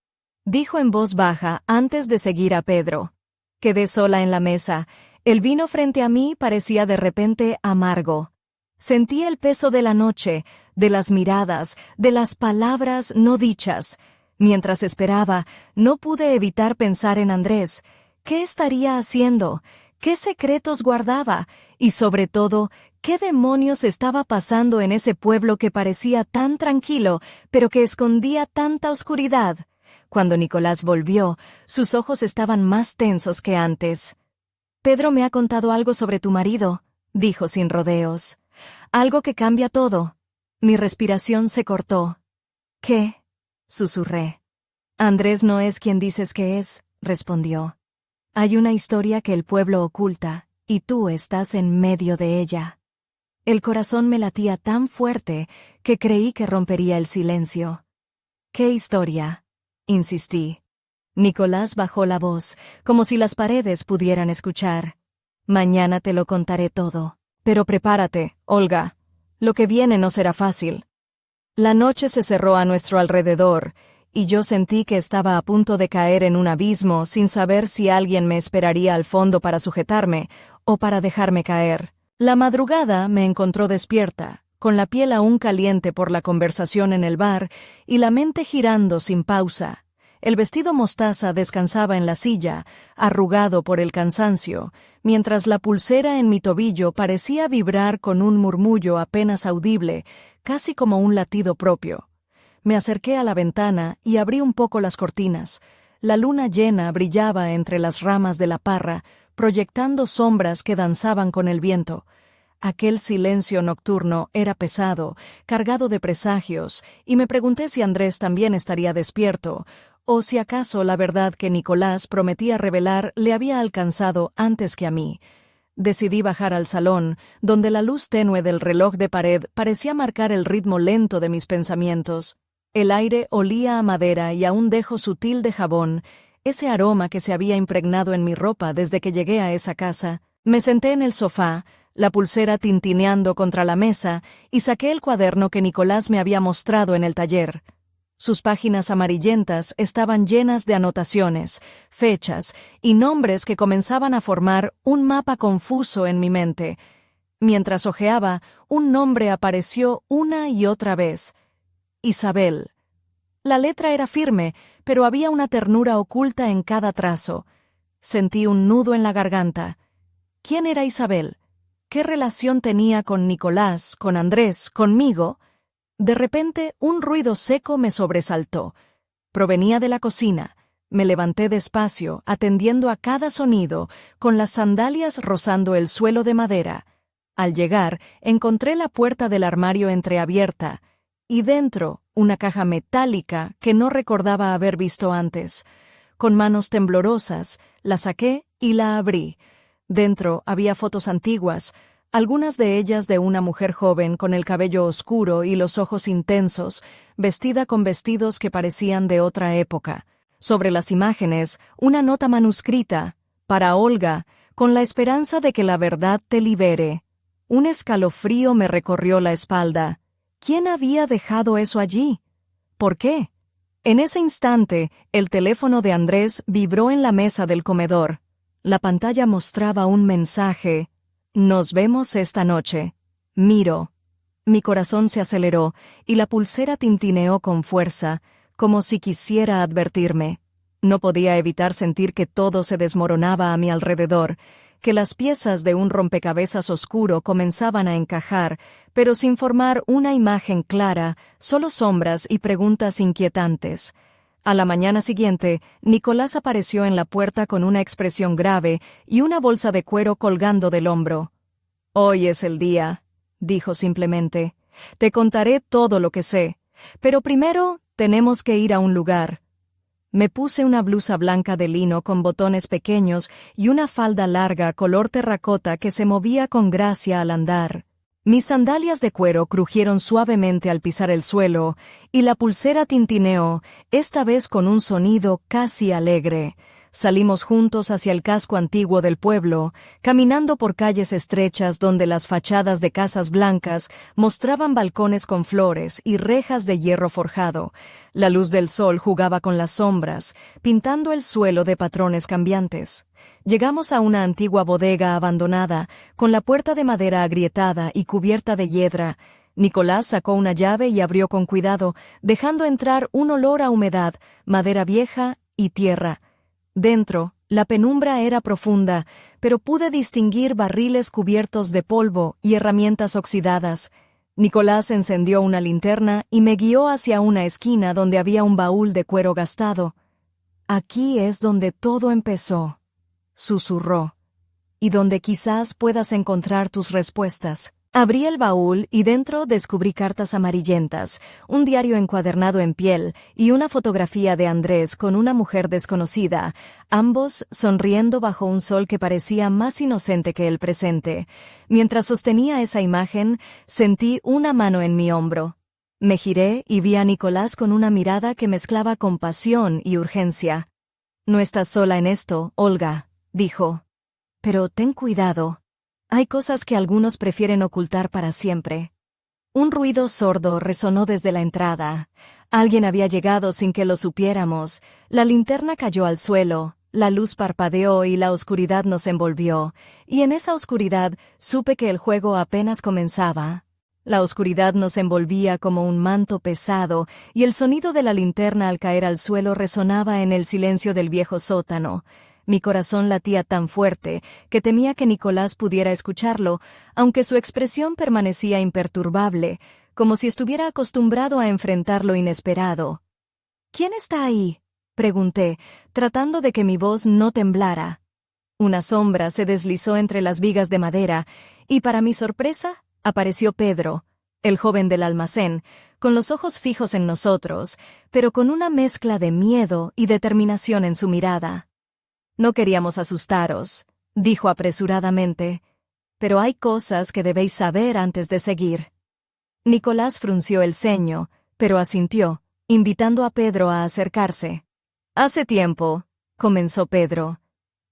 dijo en voz baja antes de seguir a Pedro. Quedé sola en la mesa. El vino frente a mí parecía de repente amargo. Sentí el peso de la noche, de las miradas, de las palabras no dichas. Mientras esperaba, no pude evitar pensar en Andrés. ¿Qué estaría haciendo? ¿Qué secretos guardaba? Y sobre todo, ¿Qué demonios estaba pasando en ese pueblo que parecía tan tranquilo, pero que escondía tanta oscuridad? Cuando Nicolás volvió, sus ojos estaban más tensos que antes. «Pedro me ha contado algo sobre tu marido», dijo sin rodeos. «Algo que cambia todo». Mi respiración se cortó. «¿Qué?», susurré. «Andrés no es quien dices que es», respondió. «Hay una historia que el pueblo oculta, y tú estás en medio de ella». El corazón me latía tan fuerte que creí que rompería el silencio. «¿Qué historia?», insistí. Nicolás bajó la voz, como si las paredes pudieran escuchar. «Mañana te lo contaré todo. Pero prepárate, Olga. Lo que viene no será fácil». La noche se cerró a nuestro alrededor, y yo sentí que estaba a punto de caer en un abismo sin saber si alguien me esperaría al fondo para sujetarme o para dejarme caer. La madrugada me encontró despierta, con la piel aún caliente por la conversación en el bar y la mente girando sin pausa. El vestido mostaza descansaba en la silla, arrugado por el cansancio, mientras la pulsera en mi tobillo parecía vibrar con un murmullo apenas audible, casi como un latido propio. Me acerqué a la ventana y abrí un poco las cortinas. La luna llena brillaba entre las ramas de la parra, proyectando sombras que danzaban con el viento. Aquel silencio nocturno era pesado, cargado de presagios, y me pregunté si Andrés también estaría despierto, o si acaso la verdad que Nicolás prometía revelar le había alcanzado antes que a mí. Decidí bajar al salón, donde la luz tenue del reloj de pared parecía marcar el ritmo lento de mis pensamientos. El aire olía a madera y a un dejo sutil de jabón, ese aroma que se había impregnado en mi ropa desde que llegué a esa casa. Me senté en el sofá, la pulsera tintineando contra la mesa, y saqué el cuaderno que Nicolás me había mostrado en el taller. Sus páginas amarillentas estaban llenas de anotaciones, fechas y nombres que comenzaban a formar un mapa confuso en mi mente. Mientras hojeaba, un nombre apareció una y otra vez: Isabel. La letra era firme, pero había una ternura oculta en cada trazo. Sentí un nudo en la garganta. ¿Quién era Isabel? ¿Qué relación tenía con Nicolás, con Andrés, conmigo? De repente, un ruido seco me sobresaltó. Provenía de la cocina. Me levanté despacio, atendiendo a cada sonido, con las sandalias rozando el suelo de madera. Al llegar, encontré la puerta del armario entreabierta, y dentro, una caja metálica que no recordaba haber visto antes. Con manos temblorosas, la saqué y la abrí. Dentro había fotos antiguas, algunas de ellas de una mujer joven con el cabello oscuro y los ojos intensos, vestida con vestidos que parecían de otra época. Sobre las imágenes, una nota manuscrita: «Para Olga, con la esperanza de que la verdad te libere». Un escalofrío me recorrió la espalda. ¿Quién había dejado eso allí? ¿Por qué? En ese instante, el teléfono de Andrés vibró en la mesa del comedor. La pantalla mostraba un mensaje: «Nos vemos esta noche. Miro». Mi corazón se aceleró y la pulsera tintineó con fuerza, como si quisiera advertirme. No podía evitar sentir que todo se desmoronaba a mi alrededor, que las piezas de un rompecabezas oscuro comenzaban a encajar, pero sin formar una imagen clara, solo sombras y preguntas inquietantes. A la mañana siguiente, Nicolás apareció en la puerta con una expresión grave y una bolsa de cuero colgando del hombro. «Hoy es el día», dijo simplemente. «Te contaré todo lo que sé, pero primero tenemos que ir a un lugar». Me puse una blusa blanca de lino con botones pequeños y una falda larga color terracota que se movía con gracia al andar. Mis sandalias de cuero crujieron suavemente al pisar el suelo, y la pulsera tintineó, esta vez con un sonido casi alegre. Salimos juntos hacia el casco antiguo del pueblo, caminando por calles estrechas donde las fachadas de casas blancas mostraban balcones con flores y rejas de hierro forjado. La luz del sol jugaba con las sombras, pintando el suelo de patrones cambiantes. Llegamos a una antigua bodega abandonada, con la puerta de madera agrietada y cubierta de hiedra. Nicolás sacó una llave y abrió con cuidado, dejando entrar un olor a humedad, madera vieja y tierra. Dentro, La penumbra era profunda, pero pude distinguir barriles cubiertos de polvo y herramientas oxidadas. Nicolás encendió una linterna y me guió hacia una esquina donde había un baúl de cuero gastado. «Aquí es donde todo empezó», susurró, «y donde quizás puedas encontrar tus respuestas». Abrí el baúl y dentro descubrí cartas amarillentas, un diario encuadernado en piel y una fotografía de Andrés con una mujer desconocida, ambos sonriendo bajo un sol que parecía más inocente que el presente. Mientras sostenía esa imagen, sentí una mano en mi hombro. Me giré y vi a Nicolás con una mirada que mezclaba compasión y urgencia. «No estás sola en esto, Olga», dijo. «Pero ten cuidado. Hay cosas que algunos prefieren ocultar para siempre». Un ruido sordo resonó desde la entrada. Alguien había llegado sin que lo supiéramos. La linterna cayó al suelo, la luz parpadeó y la oscuridad nos envolvió. Y en esa oscuridad supe que el juego apenas comenzaba. La oscuridad nos envolvía como un manto pesado, y el sonido de la linterna al caer al suelo resonaba en el silencio del viejo sótano. Mi corazón latía tan fuerte que temía que Nicolás pudiera escucharlo, aunque su expresión permanecía imperturbable, como si estuviera acostumbrado a enfrentar lo inesperado. «¿Quién está ahí?», pregunté, tratando de que mi voz no temblara. Una sombra se deslizó entre las vigas de madera, y para mi sorpresa, apareció Pedro, el joven del almacén, con los ojos fijos en nosotros, pero con una mezcla de miedo y determinación en su mirada. «No queríamos asustaros», dijo apresuradamente, «pero hay cosas que debéis saber antes de seguir». Nicolás frunció el ceño, pero asintió, invitando a Pedro a acercarse. «Hace tiempo», comenzó Pedro,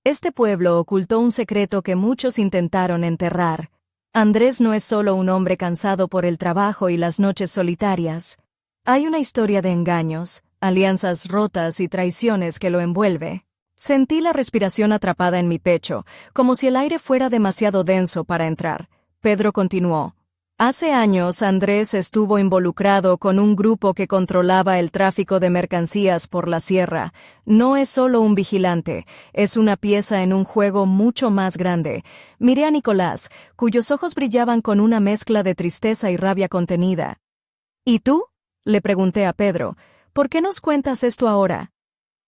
«este pueblo ocultó un secreto que muchos intentaron enterrar. Andrés no es solo un hombre cansado por el trabajo y las noches solitarias. Hay una historia de engaños, alianzas rotas y traiciones que lo envuelve». Sentí la respiración atrapada en mi pecho, como si el aire fuera demasiado denso para entrar. Pedro continuó. «Hace años Andrés estuvo involucrado con un grupo que controlaba el tráfico de mercancías por la sierra. No es solo un vigilante, es una pieza en un juego mucho más grande». Miré a Nicolás, cuyos ojos brillaban con una mezcla de tristeza y rabia contenida. «¿Y tú?», le pregunté a Pedro. «¿Por qué nos cuentas esto ahora?»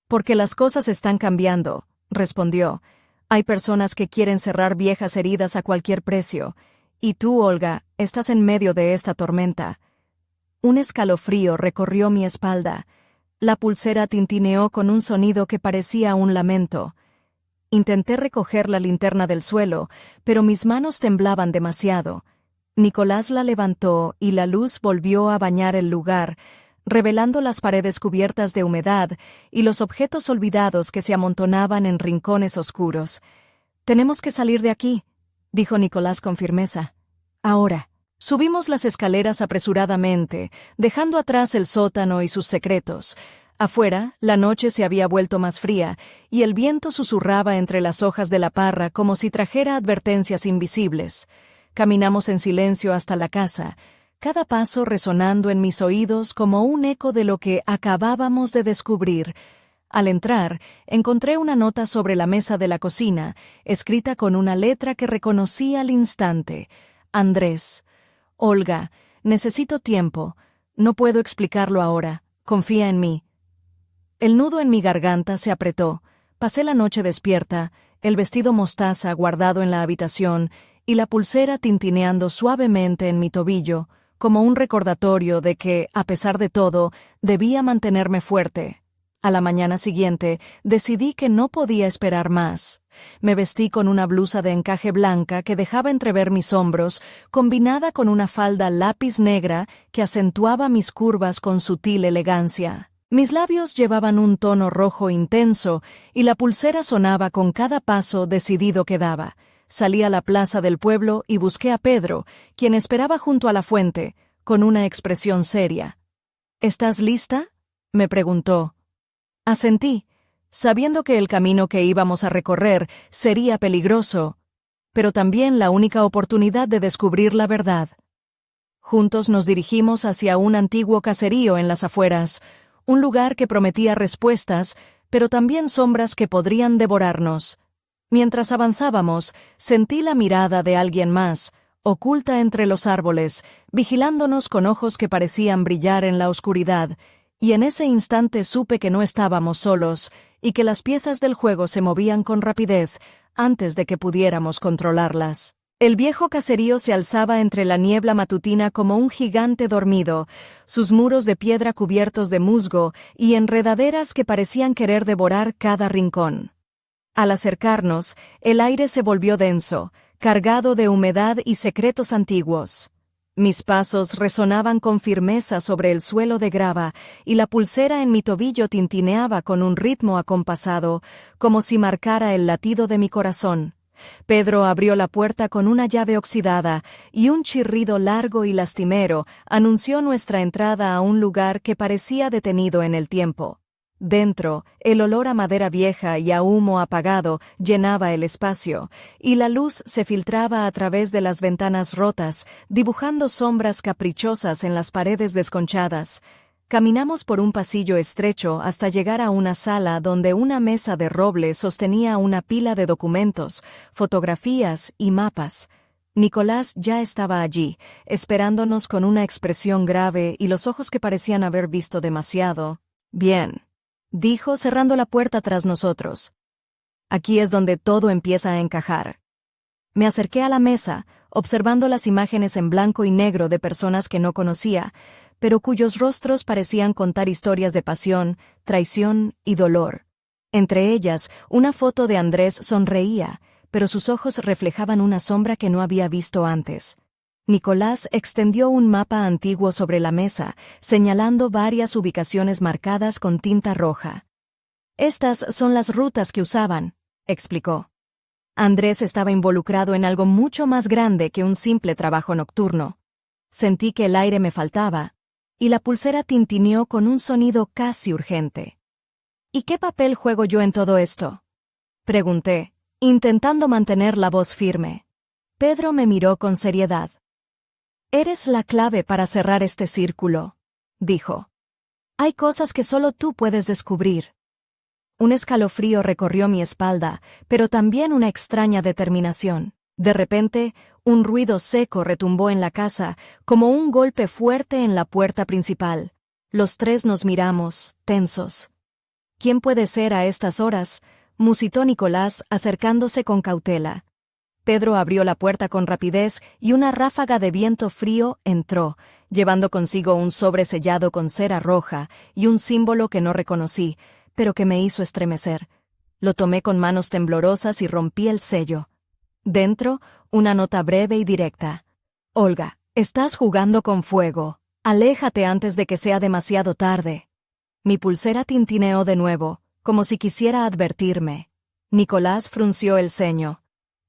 «Porque las cosas están cambiando», respondió. «Hay personas que quieren cerrar viejas heridas a cualquier precio. Y tú, Olga, estás en medio de esta tormenta». Un escalofrío recorrió mi espalda. La pulsera tintineó con un sonido que parecía un lamento. Intenté recoger la linterna del suelo, pero mis manos temblaban demasiado. Nicolás la levantó y la luz volvió a bañar el lugar, revelando las paredes cubiertas de humedad y los objetos olvidados que se amontonaban en rincones oscuros. «Tenemos que salir de aquí», dijo Nicolás con firmeza. «Ahora». Subimos las escaleras apresuradamente, dejando atrás el sótano y sus secretos. Afuera, la noche se había vuelto más fría, y el viento susurraba entre las hojas de la parra como si trajera advertencias invisibles. Caminamos en silencio hasta la casa, cada paso resonando en mis oídos como un eco de lo que acabábamos de descubrir. Al entrar, encontré una nota sobre la mesa de la cocina, escrita con una letra que reconocí al instante. Andrés. «Olga, necesito tiempo. No puedo explicarlo ahora. Confía en mí». El nudo en mi garganta se apretó. Pasé la noche despierta, el vestido mostaza guardado en la habitación y la pulsera tintineando suavemente en mi tobillo, como un recordatorio de que, a pesar de todo, debía mantenerme fuerte. A la mañana siguiente, decidí que no podía esperar más. Me vestí con una blusa de encaje blanca que dejaba entrever mis hombros, combinada con una falda lápiz negra que acentuaba mis curvas con sutil elegancia. Mis labios llevaban un tono rojo intenso y la pulsera sonaba con cada paso decidido que daba. Salí a la plaza del pueblo y busqué a Pedro, quien esperaba junto a la fuente, con una expresión seria. «¿Estás lista?», me preguntó. Asentí, sabiendo que el camino que íbamos a recorrer sería peligroso, pero también la única oportunidad de descubrir la verdad. Juntos nos dirigimos hacia un antiguo caserío en las afueras, un lugar que prometía respuestas, pero también sombras que podrían devorarnos. Mientras avanzábamos, sentí la mirada de alguien más, oculta entre los árboles, vigilándonos con ojos que parecían brillar en la oscuridad, y en ese instante supe que no estábamos solos, y que las piezas del juego se movían con rapidez, antes de que pudiéramos controlarlas. El viejo caserío se alzaba entre la niebla matutina como un gigante dormido, sus muros de piedra cubiertos de musgo y enredaderas que parecían querer devorar cada rincón. Al acercarnos, el aire se volvió denso, cargado de humedad y secretos antiguos. Mis pasos resonaban con firmeza sobre el suelo de grava y la pulsera en mi tobillo tintineaba con un ritmo acompasado, como si marcara el latido de mi corazón. Pedro abrió la puerta con una llave oxidada y un chirrido largo y lastimero anunció nuestra entrada a un lugar que parecía detenido en el tiempo. Dentro, el olor a madera vieja y a humo apagado llenaba el espacio, y la luz se filtraba a través de las ventanas rotas, dibujando sombras caprichosas en las paredes desconchadas. Caminamos por un pasillo estrecho hasta llegar a una sala donde una mesa de roble sostenía una pila de documentos, fotografías y mapas. Nicolás ya estaba allí, esperándonos con una expresión grave y los ojos que parecían haber visto demasiado. «Bien», dijo cerrando la puerta tras nosotros. «Aquí es donde todo empieza a encajar». Me acerqué a la mesa, observando las imágenes en blanco y negro de personas que no conocía, pero cuyos rostros parecían contar historias de pasión, traición y dolor. Entre ellas, una foto de Andrés sonreía, pero sus ojos reflejaban una sombra que no había visto antes. Nicolás extendió un mapa antiguo sobre la mesa, señalando varias ubicaciones marcadas con tinta roja. «Estas son las rutas que usaban», explicó. Andrés estaba involucrado en algo mucho más grande que un simple trabajo nocturno. Sentí que el aire me faltaba, y la pulsera tintineó con un sonido casi urgente. «¿Y qué papel juego yo en todo esto?», pregunté, intentando mantener la voz firme. Pedro me miró con seriedad. «Eres la clave para cerrar este círculo», dijo. «Hay cosas que solo tú puedes descubrir». Un escalofrío recorrió mi espalda, pero también una extraña determinación. De repente, un ruido seco retumbó en la casa, como un golpe fuerte en la puerta principal. Los tres nos miramos, tensos. «¿Quién puede ser a estas horas?», musitó Nicolás, acercándose con cautela. Pedro abrió la puerta con rapidez y una ráfaga de viento frío entró, llevando consigo un sobre sellado con cera roja y un símbolo que no reconocí, pero que me hizo estremecer. Lo tomé con manos temblorosas y rompí el sello. Dentro, una nota breve y directa. «Olga, estás jugando con fuego. Aléjate antes de que sea demasiado tarde». Mi pulsera tintineó de nuevo, como si quisiera advertirme. Nicolás frunció el ceño.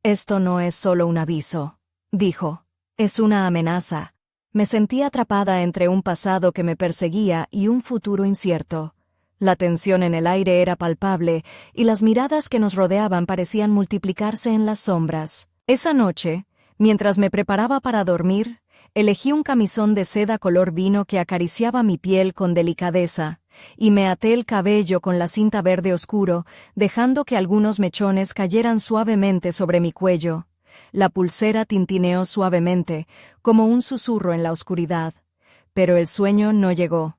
«Esto no es solo un aviso», dijo. «Es una amenaza». Me sentí atrapada entre un pasado que me perseguía y un futuro incierto. La tensión en el aire era palpable, y las miradas que nos rodeaban parecían multiplicarse en las sombras. Esa noche, mientras me preparaba para dormir, elegí un camisón de seda color vino que acariciaba mi piel con delicadeza, y me até el cabello con la cinta verde oscuro, dejando que algunos mechones cayeran suavemente sobre mi cuello. La pulsera tintineó suavemente, como un susurro en la oscuridad. Pero el sueño no llegó.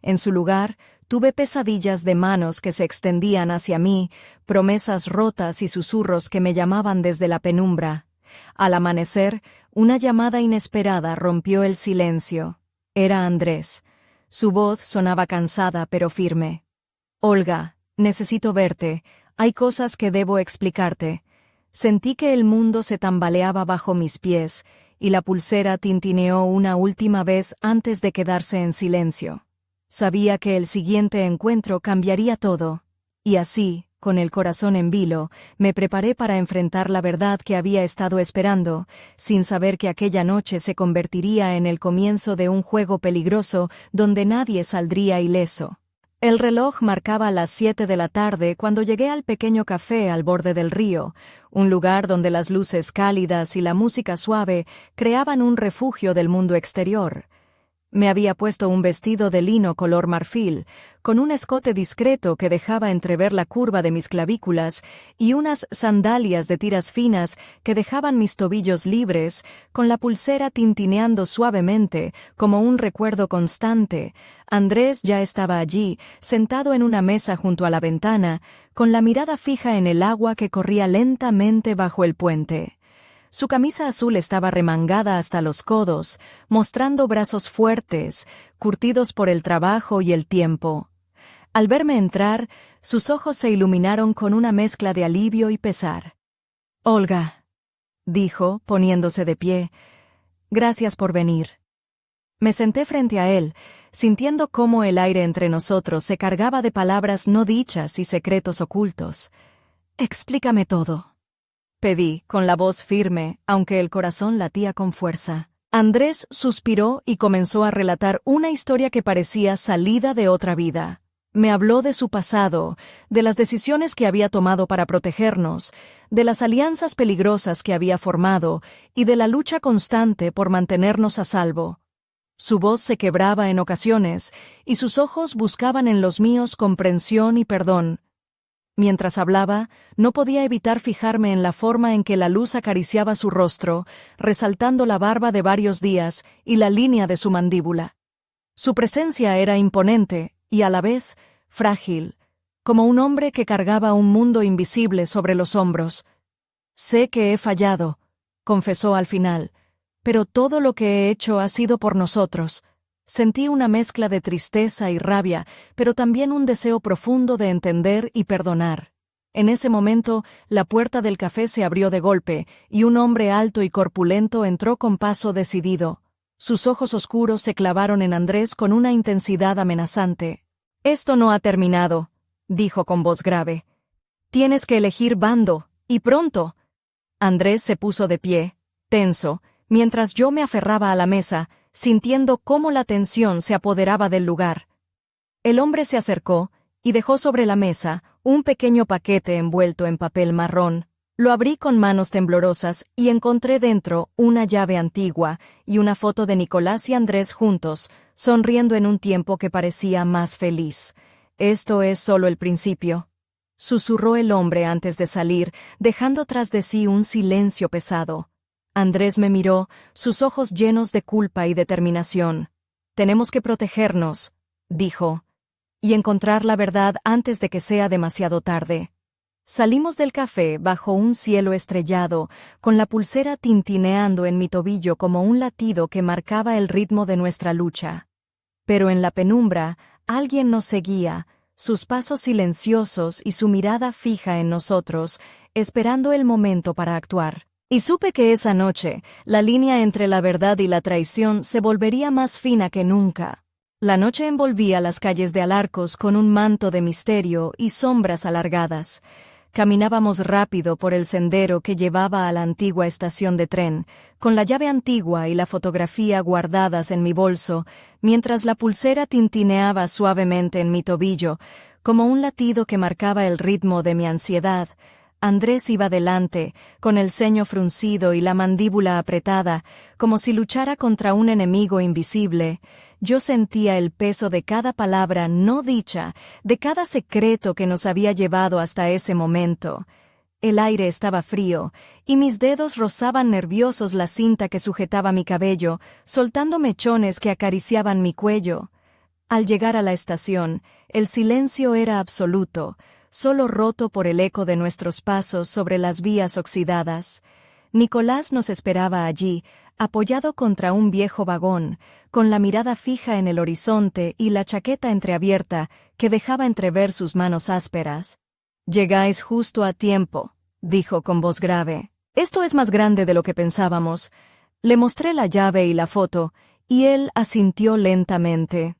En su lugar, tuve pesadillas de manos que se extendían hacia mí, promesas rotas y susurros que me llamaban desde la penumbra. Al amanecer, una llamada inesperada rompió el silencio. Era Andrés. Su voz sonaba cansada pero firme. «Olga, necesito verte. Hay cosas que debo explicarte». Sentí que el mundo se tambaleaba bajo mis pies, y la pulsera tintineó una última vez antes de quedarse en silencio. Sabía que el siguiente encuentro cambiaría todo, y así, con el corazón en vilo, me preparé para enfrentar la verdad que había estado esperando, sin saber que aquella noche se convertiría en el comienzo de un juego peligroso donde nadie saldría ileso. El reloj marcaba las 7 de la tarde cuando llegué al pequeño café al borde del río, un lugar donde las luces cálidas y la música suave creaban un refugio del mundo exterior. Me había puesto un vestido de lino color marfil, con un escote discreto que dejaba entrever la curva de mis clavículas y unas sandalias de tiras finas que dejaban mis tobillos libres, con la pulsera tintineando suavemente, como un recuerdo constante. Andrés ya estaba allí, sentado en una mesa junto a la ventana, con la mirada fija en el agua que corría lentamente bajo el puente. Su camisa azul estaba remangada hasta los codos, mostrando brazos fuertes, curtidos por el trabajo y el tiempo. Al verme entrar, sus ojos se iluminaron con una mezcla de alivio y pesar. «Olga», dijo, poniéndose de pie, «gracias por venir». Me senté frente a él, sintiendo cómo el aire entre nosotros se cargaba de palabras no dichas y secretos ocultos. «Explícame todo», pedí, con la voz firme, aunque el corazón latía con fuerza. Andrés suspiró y comenzó a relatar una historia que parecía salida de otra vida. Me habló de su pasado, de las decisiones que había tomado para protegernos, de las alianzas peligrosas que había formado y de la lucha constante por mantenernos a salvo. Su voz se quebraba en ocasiones y sus ojos buscaban en los míos comprensión y perdón. Mientras hablaba, no podía evitar fijarme en la forma en que la luz acariciaba su rostro, resaltando la barba de varios días y la línea de su mandíbula. Su presencia era imponente y, a la vez, frágil, como un hombre que cargaba un mundo invisible sobre los hombros. «Sé que he fallado», confesó al final, «pero todo lo que he hecho ha sido por nosotros». Sentí una mezcla de tristeza y rabia, pero también un deseo profundo de entender y perdonar. En ese momento, la puerta del café se abrió de golpe, y un hombre alto y corpulento entró con paso decidido. Sus ojos oscuros se clavaron en Andrés con una intensidad amenazante. «Esto no ha terminado», dijo con voz grave. «Tienes que elegir bando, y pronto». Andrés se puso de pie, tenso, mientras yo me aferraba a la mesa, sintiendo cómo la tensión se apoderaba del lugar. El hombre se acercó y dejó sobre la mesa un pequeño paquete envuelto en papel marrón. Lo abrí con manos temblorosas y encontré dentro una llave antigua y una foto de Nicolás y Andrés juntos, sonriendo en un tiempo que parecía más feliz. «Esto es solo el principio», susurró el hombre antes de salir, dejando tras de sí un silencio pesado. Andrés me miró, sus ojos llenos de culpa y determinación. «Tenemos que protegernos», dijo, «y encontrar la verdad antes de que sea demasiado tarde». Salimos del café bajo un cielo estrellado, con la pulsera tintineando en mi tobillo como un latido que marcaba el ritmo de nuestra lucha. Pero en la penumbra, alguien nos seguía, sus pasos silenciosos y su mirada fija en nosotros, esperando el momento para actuar. Y supe que esa noche, la línea entre la verdad y la traición se volvería más fina que nunca. La noche envolvía las calles de Alarcos con un manto de misterio y sombras alargadas. Caminábamos rápido por el sendero que llevaba a la antigua estación de tren, con la llave antigua y la fotografía guardadas en mi bolso, mientras la pulsera tintineaba suavemente en mi tobillo, como un latido que marcaba el ritmo de mi ansiedad. Andrés iba delante, con el ceño fruncido y la mandíbula apretada, como si luchara contra un enemigo invisible. Yo sentía el peso de cada palabra no dicha, de cada secreto que nos había llevado hasta ese momento. El aire estaba frío, y mis dedos rozaban nerviosos la cinta que sujetaba mi cabello, soltando mechones que acariciaban mi cuello. Al llegar a la estación, el silencio era absoluto, solo roto por el eco de nuestros pasos sobre las vías oxidadas. Nicolás nos esperaba allí, apoyado contra un viejo vagón, con la mirada fija en el horizonte y la chaqueta entreabierta que dejaba entrever sus manos ásperas. «Llegáis justo a tiempo», dijo con voz grave. «Esto es más grande de lo que pensábamos». Le mostré la llave y la foto, y él asintió lentamente.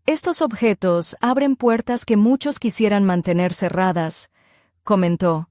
«Estos objetos abren puertas que muchos quisieran mantener cerradas», comentó.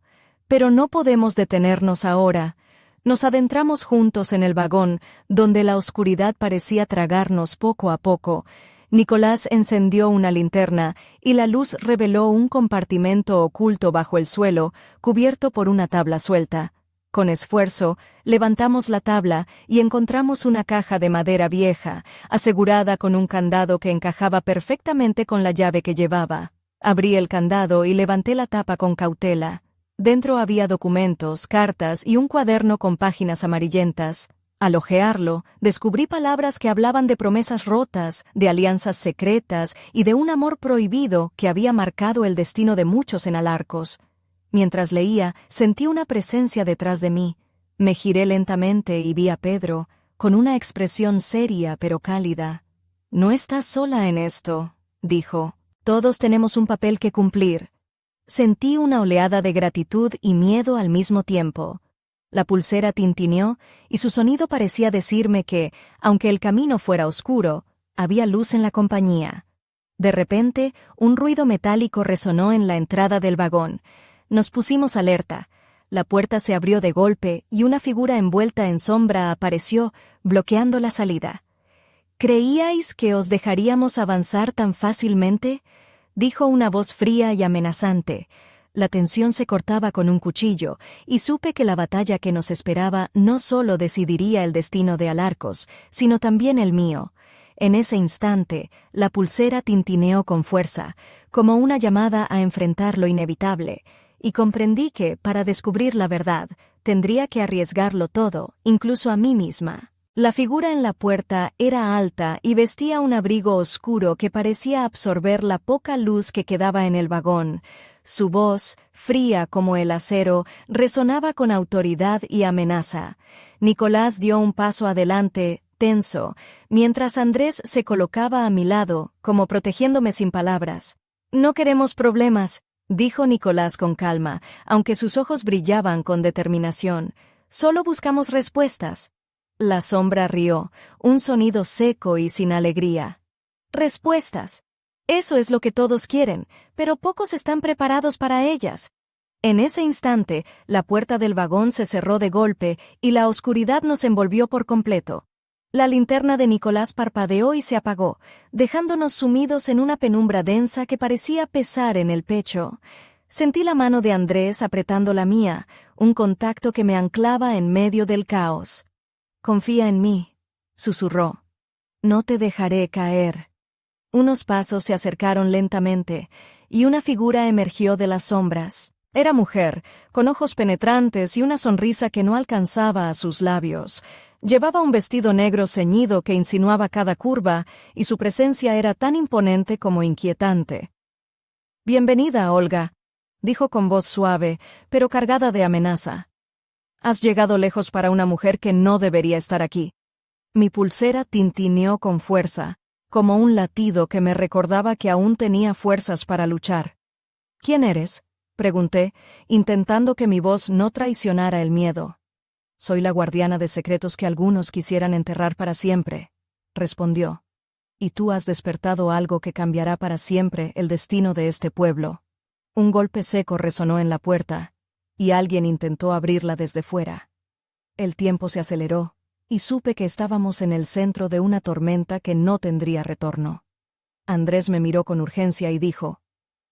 «Pero no podemos detenernos ahora». Nos adentramos juntos en el vagón, donde la oscuridad parecía tragarnos poco a poco. Nicolás encendió una linterna, y la luz reveló un compartimento oculto bajo el suelo, cubierto por una tabla suelta. Con esfuerzo, levantamos la tabla y encontramos una caja de madera vieja, asegurada con un candado que encajaba perfectamente con la llave que llevaba. Abrí el candado y levanté la tapa con cautela. Dentro había documentos, cartas y un cuaderno con páginas amarillentas. Al hojearlo, descubrí palabras que hablaban de promesas rotas, de alianzas secretas y de un amor prohibido que había marcado el destino de muchos en Alarcos. Mientras leía, sentí una presencia detrás de mí. Me giré lentamente y vi a Pedro, con una expresión seria pero cálida. «No estás sola en esto», dijo. «Todos tenemos un papel que cumplir». Sentí una oleada de gratitud y miedo al mismo tiempo. La pulsera tintineó y su sonido parecía decirme que, aunque el camino fuera oscuro, había luz en la compañía. De repente, un ruido metálico resonó en la entrada del vagón. Nos pusimos alerta. La puerta se abrió de golpe y una figura envuelta en sombra apareció, bloqueando la salida. «¿Creíais que os dejaríamos avanzar tan fácilmente?», dijo una voz fría y amenazante. La tensión se cortaba con un cuchillo, y supe que la batalla que nos esperaba no solo decidiría el destino de Alarcos, sino también el mío. En ese instante, la pulsera tintineó con fuerza, como una llamada a enfrentar lo inevitable, y comprendí que, para descubrir la verdad, tendría que arriesgarlo todo, incluso a mí misma. La figura en la puerta era alta y vestía un abrigo oscuro que parecía absorber la poca luz que quedaba en el vagón. Su voz, fría como el acero, resonaba con autoridad y amenaza. Nicolás dio un paso adelante, tenso, mientras Andrés se colocaba a mi lado, como protegiéndome sin palabras. «No queremos problemas», dijo Nicolás con calma, aunque sus ojos brillaban con determinación. «Solo buscamos respuestas». La sombra rió, un sonido seco y sin alegría. «Respuestas. Eso es lo que todos quieren, pero pocos están preparados para ellas». En ese instante, la puerta del vagón se cerró de golpe y la oscuridad nos envolvió por completo. La linterna de Nicolás parpadeó y se apagó, dejándonos sumidos en una penumbra densa que parecía pesar en el pecho. Sentí la mano de Andrés apretando la mía, un contacto que me anclaba en medio del caos. «Confía en mí», susurró. «No te dejaré caer». Unos pasos se acercaron lentamente, y una figura emergió de las sombras. Era mujer, con ojos penetrantes y una sonrisa que no alcanzaba a sus labios. Llevaba un vestido negro ceñido que insinuaba cada curva, y su presencia era tan imponente como inquietante. «Bienvenida, Olga», dijo con voz suave, pero cargada de amenaza. «Has llegado lejos para una mujer que no debería estar aquí». Mi pulsera tintineó con fuerza, como un latido que me recordaba que aún tenía fuerzas para luchar. «¿Quién eres?», pregunté, intentando que mi voz no traicionara el miedo. «Soy la guardiana de secretos que algunos quisieran enterrar para siempre», respondió. «Y tú has despertado algo que cambiará para siempre el destino de este pueblo». Un golpe seco resonó en la puerta, y alguien intentó abrirla desde fuera. El tiempo se aceleró, y supe que estábamos en el centro de una tormenta que no tendría retorno. Andrés me miró con urgencia y dijo: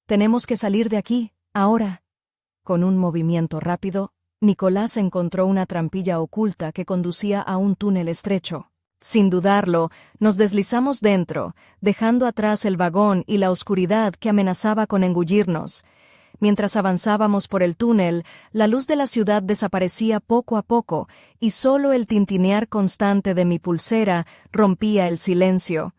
«Tenemos que salir de aquí, ahora». Con un movimiento rápido, Nicolás encontró una trampilla oculta que conducía a un túnel estrecho. Sin dudarlo, nos deslizamos dentro, dejando atrás el vagón y la oscuridad que amenazaba con engullirnos. Mientras avanzábamos por el túnel, la luz de la ciudad desaparecía poco a poco, y solo el tintinear constante de mi pulsera rompía el silencio.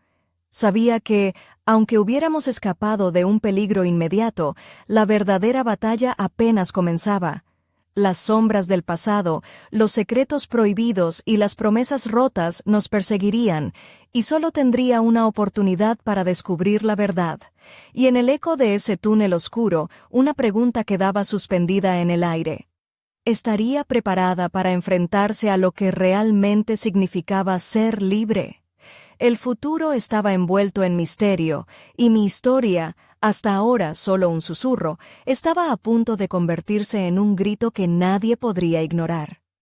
Sabía que, aunque hubiéramos escapado de un peligro inmediato, la verdadera batalla apenas comenzaba. Las sombras del pasado, los secretos prohibidos y las promesas rotas nos perseguirían, y solo tendría una oportunidad para descubrir la verdad. Y en el eco de ese túnel oscuro, una pregunta quedaba suspendida en el aire. ¿Estaría preparada para enfrentarse a lo que realmente significaba ser libre? El futuro estaba envuelto en misterio, y mi historia, hasta ahora solo un susurro, estaba a punto de convertirse en un grito que nadie podría ignorar.